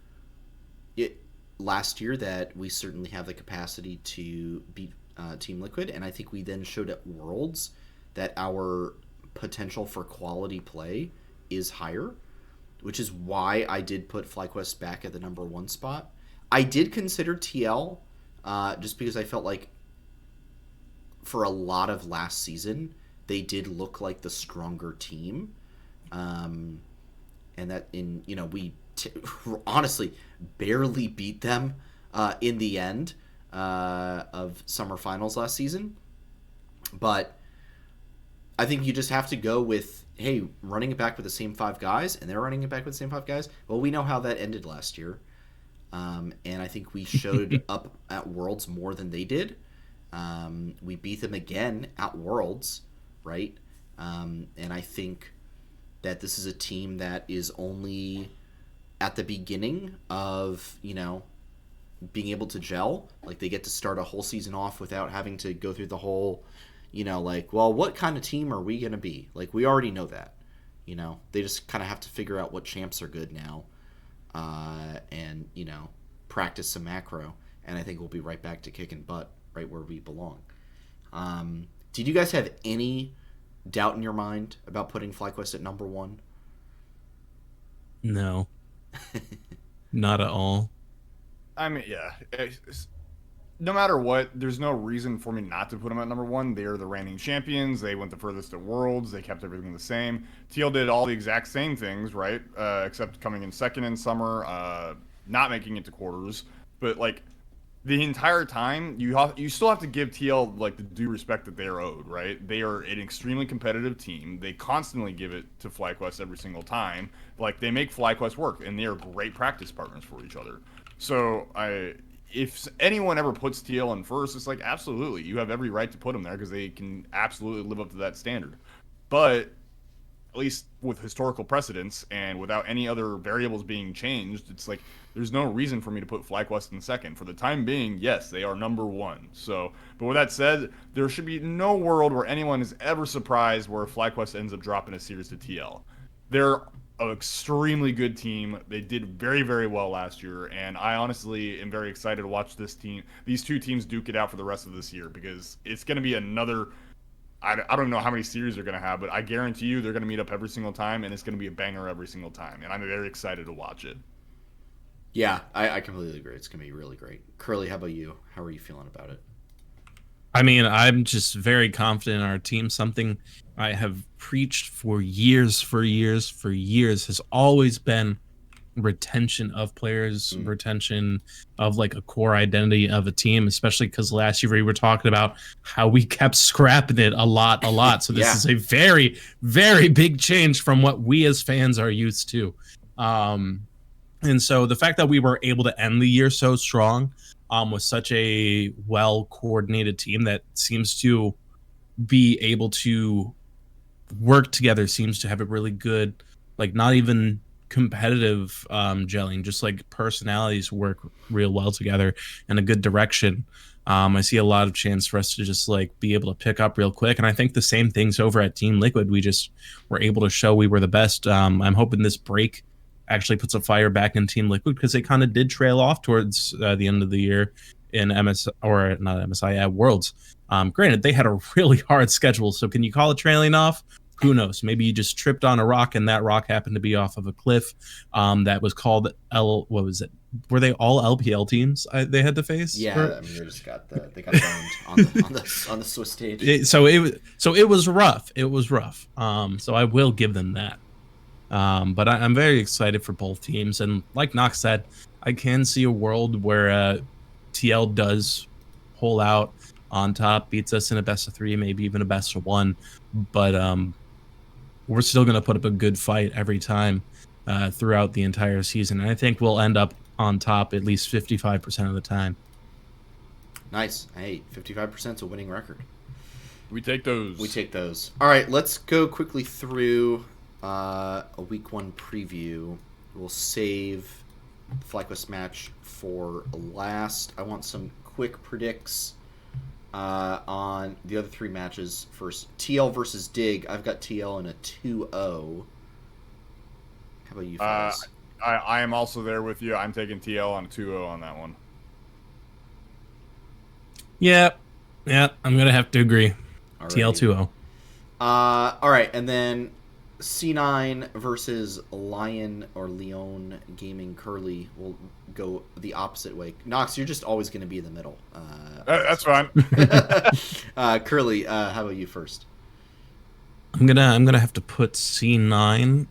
it last year that we certainly have the capacity to beat Team Liquid, and I think we then showed at Worlds that our potential for quality play is higher, which is why I did put FlyQuest back at the number 1 spot. I did consider TL, just because I felt like for a lot of last season, they did look like the stronger team. And that we honestly barely beat them in the end of summer finals last season. But I think you just have to go with, hey, running it back with the same 5 guys, and they're running it back with the same 5 guys. Well, we know how that ended last year. And I think we showed up at Worlds more than they did. We beat them again at Worlds, right? And I think that this is a team that is only at the beginning of, being able to gel. Like, they get to start a whole season off without having to go through the whole, well, what kind of team are we going to be? Like, we already know that, they just kind of have to figure out what champs are good now. and practice some macro, and I think we'll be right back to kicking butt right where we belong. Did you guys have any doubt in your mind about putting FlyQuest at number 1? No, not at all. I mean, yeah. No matter what, there's no reason for me not to put them at number 1. They are the reigning champions. They went the furthest at Worlds. They kept everything the same. TL did all the exact same things, right? Except coming in second in summer, not making it to quarters. But like the entire time, you still have to give TL like the due respect that they are owed, right? They are an extremely competitive team. They constantly give it to FlyQuest every single time. Like they make FlyQuest work, and they are great practice partners for each other. So if anyone ever puts TL in first, it's like, absolutely, you have every right to put them there because they can absolutely live up to that standard. But at least with historical precedence and without any other variables being changed, it's like there's no reason for me to put FlyQuest in second. For the time being, yes, they are number 1. So, but with that said, there should be no world where anyone is ever surprised where FlyQuest ends up dropping a series to TL. They're an extremely good team. They did very, very well last year, and I honestly am very excited to watch these two teams duke it out for the rest of this year, because it's going to be another. I don't know how many series they're going to have, but I guarantee you they're going to meet up every single time, and it's going to be a banger every single time, and I'm very excited to watch it. Yeah, I completely agree. It's going to be really great. Curly, how about you? How are you feeling about it? I mean, I'm just very confident in our team. Something I have preached for years has always been retention of players, retention of like a core identity of a team, especially because last year we were talking about how we kept scrapping it a lot. So this is a very, very big change from what we as fans are used to. And so the fact that we were able to end the year so strong with such a well-coordinated team that seems to be able to work together, seems to have a really good, like, not even competitive gelling, just like personalities work real well together in a good direction. I see a lot of chance for us to just like be able to pick up real quick, and I think the same thing's over at Team Liquid. We just were able to show we were the best. I'm hoping this break actually puts a fire back in Team Liquid, because they kind of did trail off towards the end of the year in Worlds. Granted, they had a really hard schedule, so can you call it trailing off? Who knows? Maybe you just tripped on a rock, and that rock happened to be off of a cliff. That was called What was it? Were they all LPL teams they had to face? Yeah, I mean they got burned on the Swiss stage. So it was rough. It was rough. So I will give them that. But I'm very excited for both teams, and like Nox said, I can see a world where TL does pull out on top, beats us in a best of 3, maybe even a best of 1, but we're still going to put up a good fight every time throughout the entire season, and I think we'll end up on top at least 55% of the time. Nice. Hey, 55% is a winning record. We take those. All right, let's go quickly through a week 1 preview. We'll save the FlyQuest match for last. I want some quick predicts on the other 3 matches. First, TL versus Dig. I've got TL in a 2-0. How about you, fellas? I am also there with you. I'm taking TL on a 2-0 on that one. Yeah, I'm going to have to agree. TL 2-0. All right, and then C9 versus Lion or Leon Gaming. Curly will go the opposite way. Nox, you're just always going to be in the middle. That's fine. Curly, how about you first? I'm gonna have to put C9.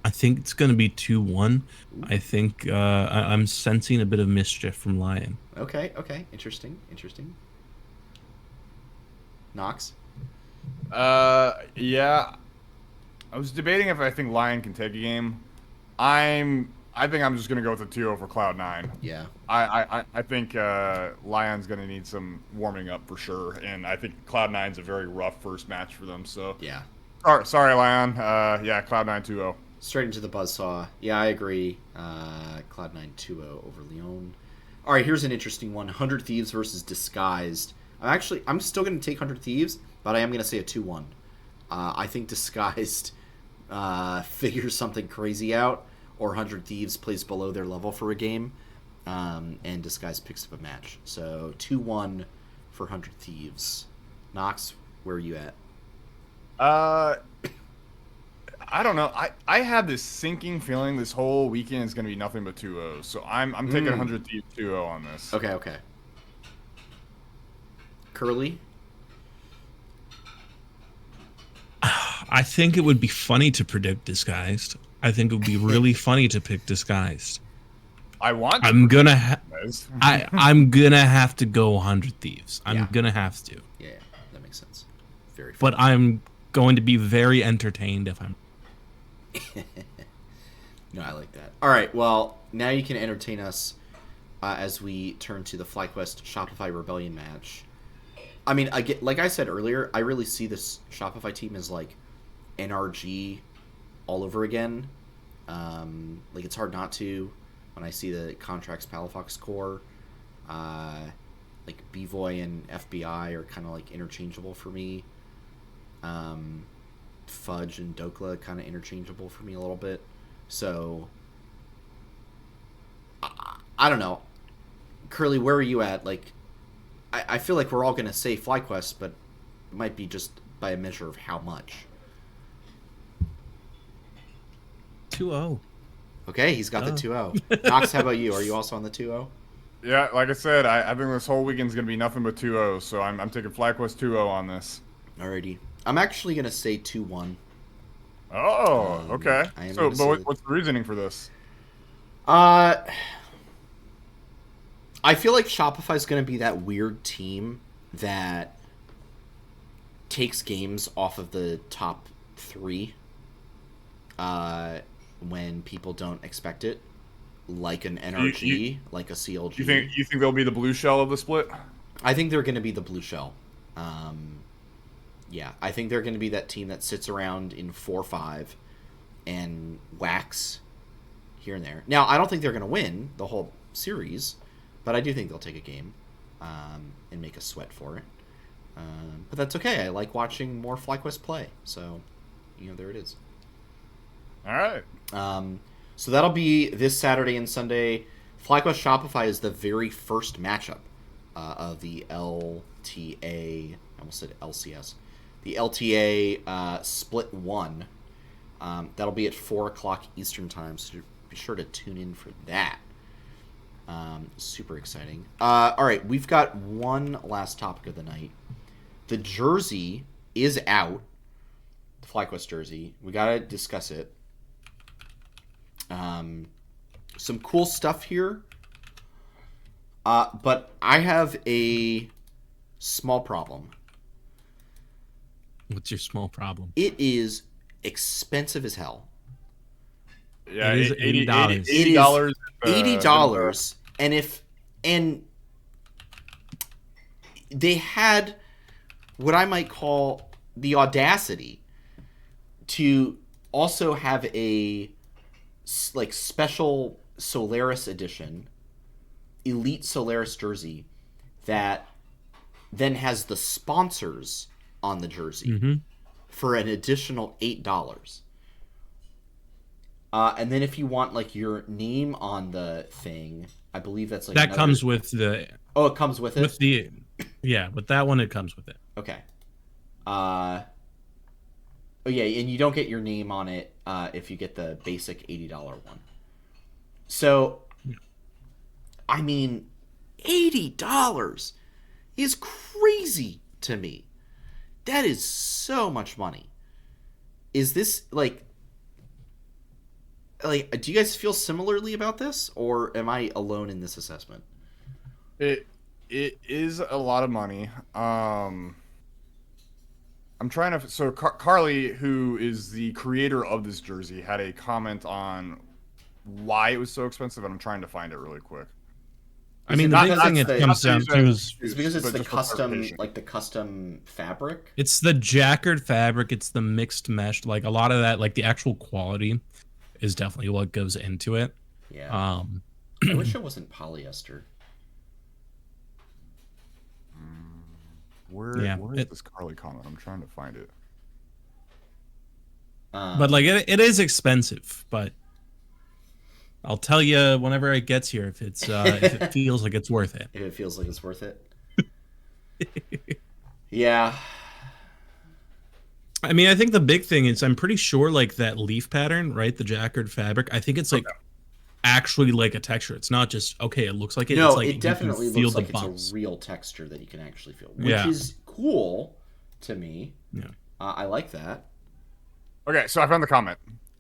I think it's gonna be 2-1. I think I'm sensing a bit of mischief from Lion. Okay, interesting. Nox? Yeah. I was debating if I think Lion can take a game. I think I'm just gonna go with a 2-0 for Cloud9. Yeah. I think Lion's gonna need some warming up for sure, and I think Cloud9's a very rough first match for them. So yeah. Sorry, Lion. Yeah, Cloud9 2-0. Straight into the buzzsaw. Yeah, I agree. Cloud9 2-0 over Leon. All right, here's an interesting one: 100 Thieves versus Disguised. I'm still gonna take 100 Thieves, but I am gonna say a 2-1. I think Disguised figures something crazy out. or 100 Thieves plays below their level for a game, and Disguise picks up a match. So 2-1 for 100 Thieves. Knox, where are you at? I don't know. I have this sinking feeling this whole weekend is going to be nothing but 2-0. So I'm taking 100 Thieves 2-0 on this. Okay. Curly? I think it would be funny to predict Disguised. I think it would be really funny to pick Disguised. I'm gonna have to go 100 Thieves. I'm gonna have to. Yeah, that makes sense. Very funny. But I'm going to be very entertained if I'm. No, I like that. All right, well, now you can entertain us as we turn to the FlyQuest Shopify Rebellion match. I mean, like I said earlier, I really see this Shopify team as like NRG all over again. Like, it's hard not to when I see the Contracts Palafox core. Like Bvoy and FBI are kind of like interchangeable for me. Fudge and Dokla kind of interchangeable for me a little bit. So I don't know. Curly, where are you at? Like, I feel like we're all going to say FlyQuest, but it might be just by a measure of how much. 2-0. Okay, he's got the 2-0. Knox, how about you? Are you also on the 2-0? Yeah, like I said, I think this whole weekend's going to be nothing but 2-0, so I'm taking FlyQuest 2-0 on this. Alrighty. I'm actually going to say 2-1. Oh, okay. So, but what's the reasoning for this? I feel like Shopify's going to be that weird team that takes games off of the top 3 when people don't expect it, like an NRG, like a CLG. You think they'll be the blue shell of the split? I think they're going to be the blue shell. Yeah, I think they're going to be that team that sits around in 4-5 and whacks here and there. Now, I don't think they're going to win the whole series, but I do think they'll take a game and make a sweat for it. But that's okay. I like watching more FlyQuest play. So, there it is. All right. So that'll be this Saturday and Sunday. FlyQuest Shopify is the very first matchup of the LTA. I almost said LCS. The LTA Split 1. That'll be at 4 o'clock Eastern Time, so be sure to tune in for that. Super exciting. All right, we've got one last topic of the night. The jersey is out. The FlyQuest jersey. We got to discuss it. Some cool stuff here. But I have a small problem. What's your small problem? It is expensive as hell. Yeah, it is $80. $80. $80. And they had what I might call the audacity to also have a like special Solaris edition, Elite Solaris jersey that then has the sponsors on the jersey for an additional $8. And then if you want like your name on the thing, I believe that's like that comes with the. Oh, it comes with it. With that one, it comes with it. Okay. Oh yeah, and you don't get your name on it if you get the basic $80 one. So, I mean, $80 is crazy to me. That is so much money. Is this like do you guys feel similarly about this, or am I alone in this assessment? It is a lot of money. I'm trying to. So Carly, who is the creator of this jersey, had a comment on why it was so expensive, and I'm trying to find it really quick. I mean, the big thing it comes down to is because it's the custom, like the custom fabric. It's the jacquard fabric. It's the mixed mesh. Like a lot of that, like the actual quality, is definitely what goes into it. Yeah. I wish it wasn't polyester. Where is this Carly comment? I'm trying to find it. But like it is expensive, but I'll tell you whenever it gets here if it feels like it's worth it. If it feels like it's worth it. Yeah. I mean, I think the big thing is I'm pretty sure like that leaf pattern, right? The jacquard fabric. I think it's like actually like a texture. It's not just okay. It looks like it. No, It's like it definitely you can feel looks like the it's bumps. a real texture that you can actually feel, which is cool to me. Yeah. I like that. Okay, so I found the comment,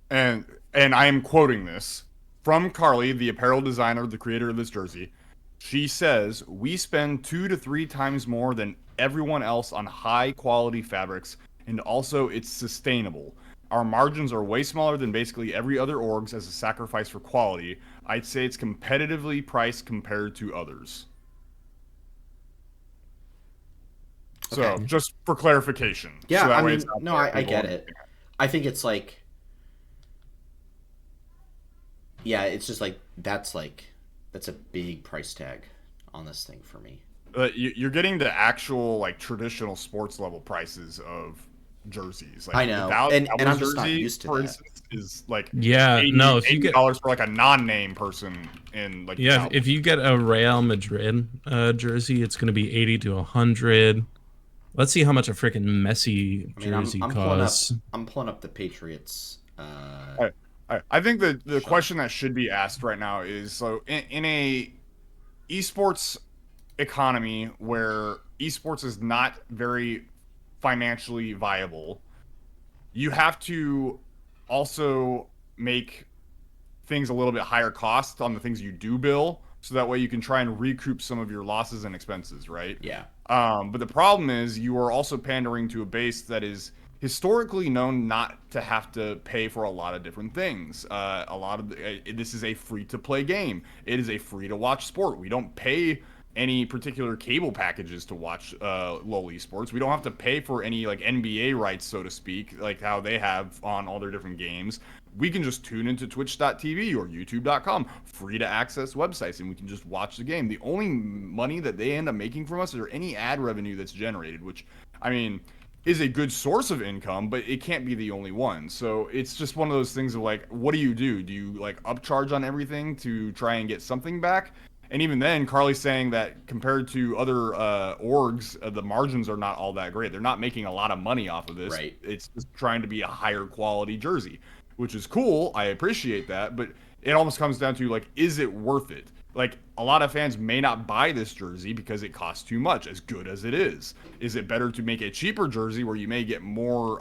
and I am quoting this from Carly, the apparel designer, the creator of this jersey. She says, "We spend 2 to 3 times more than everyone else on high quality fabrics, and also it's sustainable. Our margins are way smaller than basically every other orgs as a sacrifice for quality. I'd say it's competitively priced compared to others." So, Okay. just for clarification. Yeah, so that I way mean, it's not no, there, I people get it. I think it's like, yeah, it's just like that's a big price tag on this thing for me. You're getting the actual like traditional sports level prices of jerseys. Like I know, the Dallas and Cowboys I'm just not jersey, used to for that. instance, is like Yeah, no, if you get $80 for like a non-name person in like the yeah, Cowboys. if you get a Real Madrid jersey, it's going to be 80 to 100. Let's see how much a freaking Messi I mean, jersey I'm costs. pulling up the Patriots. I think the Sure. question that should be asked right now is so in a esports economy where esports is not very financially viable, you have to also make things a little bit higher cost on the things you do bill, so that way you can try and recoup some of your losses and expenses, right? Yeah. But the problem is you are also pandering to a base that is historically known not to have to pay for a lot of different things. A lot of this is a free-to-play game. It is a free-to-watch sport. We don't pay any particular cable packages to watch LoL esports. We don't have to pay for any like NBA rights, so to speak, like how they have on all their different games. We can just tune into twitch.tv or youtube.com, free to access websites, and we can just watch the game. The only money that they end up making from us is any ad revenue that's generated, which, I mean, is a good source of income, but it can't be the only one. So it's just one of those things of like, what do? Do you like upcharge on everything to try and get something back? And even then, Carly's saying that compared to other orgs, the margins are not all that great. They're not making a lot of money off of this. Right. It's just trying to be a higher quality jersey, which is cool. I appreciate that. But it almost comes down to, like, is it worth it? Like, a lot of fans may not buy this jersey because it costs too much, as good as it is. Is it better to make a cheaper jersey where you may get more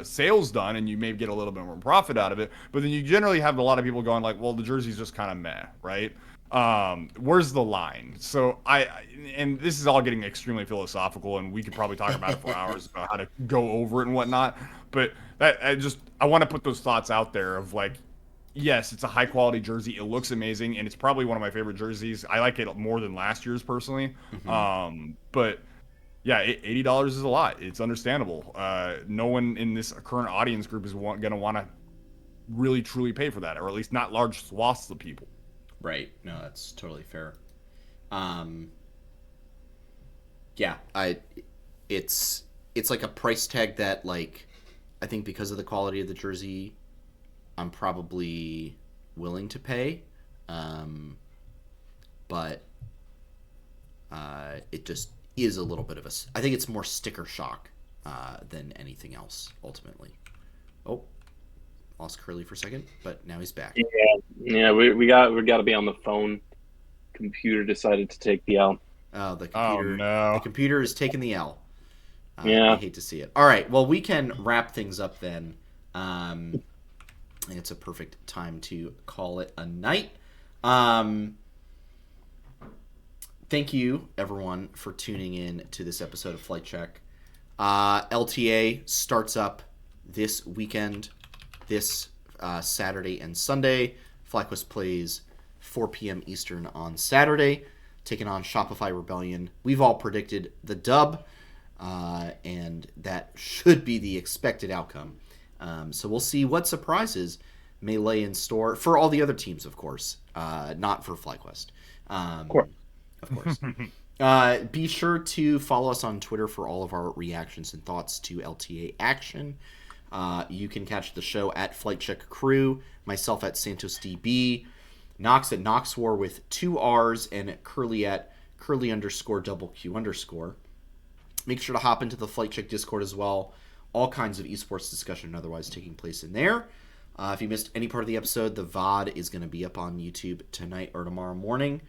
sales done and you may get a little bit more profit out of it? But then you generally have a lot of people going like, well, the jersey's just kind of meh, right? Where's the line? So and this is all getting extremely philosophical, and we could probably talk about it for hours about how to go over it and whatnot. But I want to put those thoughts out there of like, yes, it's a high quality jersey. It looks amazing, and it's probably one of my favorite jerseys. I like it more than last year's personally. But yeah, $80 is a lot. It's understandable. No one in this current audience group is going to want to really truly pay for that, or at least not large swaths of people. Right. No, that's totally fair. Yeah, it's like a price tag that, like, I think because of the quality of the jersey, I'm probably willing to pay. But it just is a little bit of I think it's more sticker shock than anything else, ultimately. Oh, lost Curly for a second, but now he's back. Yeah, we got to be on the phone. Computer decided to take the L. Oh, the computer. Oh, no. The computer is taking the L. Yeah. I hate to see it. All right, well, we can wrap things up then. I think it's a perfect time to call it a night. Thank you, everyone, for tuning in to this episode of Flight Check. LTA starts up this weekend, this Saturday and Sunday. FlyQuest plays 4 p.m. Eastern on Saturday, taking on Shopify Rebellion. We've all predicted the dub, and that should be the expected outcome. So we'll see what surprises may lay in store for all the other teams, of course, not for FlyQuest. Of course. Be sure to follow us on Twitter for all of our reactions and thoughts to LTA action. You can catch the show at Flight Check Crew, myself at SantosDB. Nox at Noxwar with 2 R's, and Curly at Curly_Q_. Make sure to hop into the Flight Check Discord as well. All kinds of esports discussion and otherwise taking place in there. If you missed any part of the episode, the VOD is going to be up on YouTube tonight or tomorrow morning.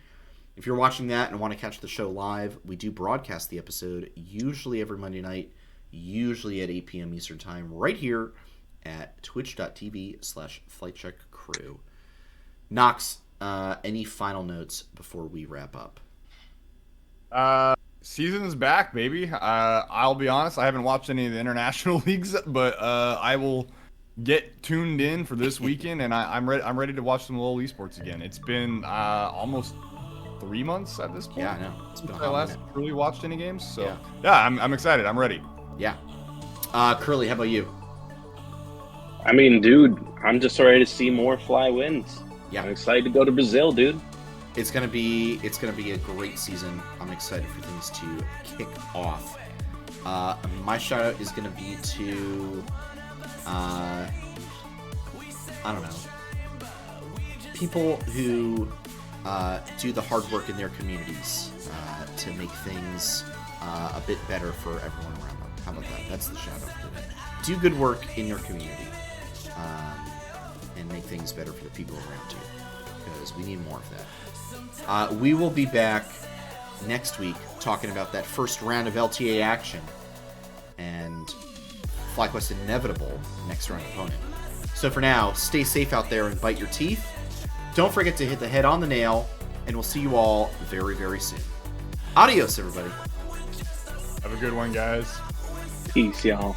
If you're watching that and want to catch the show live, we do broadcast the episode usually every Monday night, usually at 8 p.m. Eastern Time, right here at twitch.tv/FlightCheckCrew. Nox, any final notes before we wrap up? Season is back, baby. I'll be honest, I haven't watched any of the international leagues, but I will get tuned in for this weekend, and I'm ready to watch some LoL esports again. It's been almost 3 months at this point. Yeah, I know. It's been since I last minute. really watched any games, so yeah, I'm excited. I'm ready. Yeah. Curly, how about you? I mean, dude, I'm just ready to see more Fly wins. Yeah. I'm excited to go to Brazil, dude. It's gonna be a great season. I'm excited for things to kick off. My shout out is gonna be to I don't know, people who do the hard work in their communities to make things a bit better for everyone around them. How about that? That's the shout out for today. Do good work in your community and make things better for the people around you, because we need more of that. We will be back next week talking about that first round of LTA action and FlyQuest's inevitable next round opponent. So for now, stay safe out there and bite your teeth. Don't forget to hit the head on the nail, and we'll see you all very, very soon. Adios, everybody. Have a good one, guys. Peace, y'all.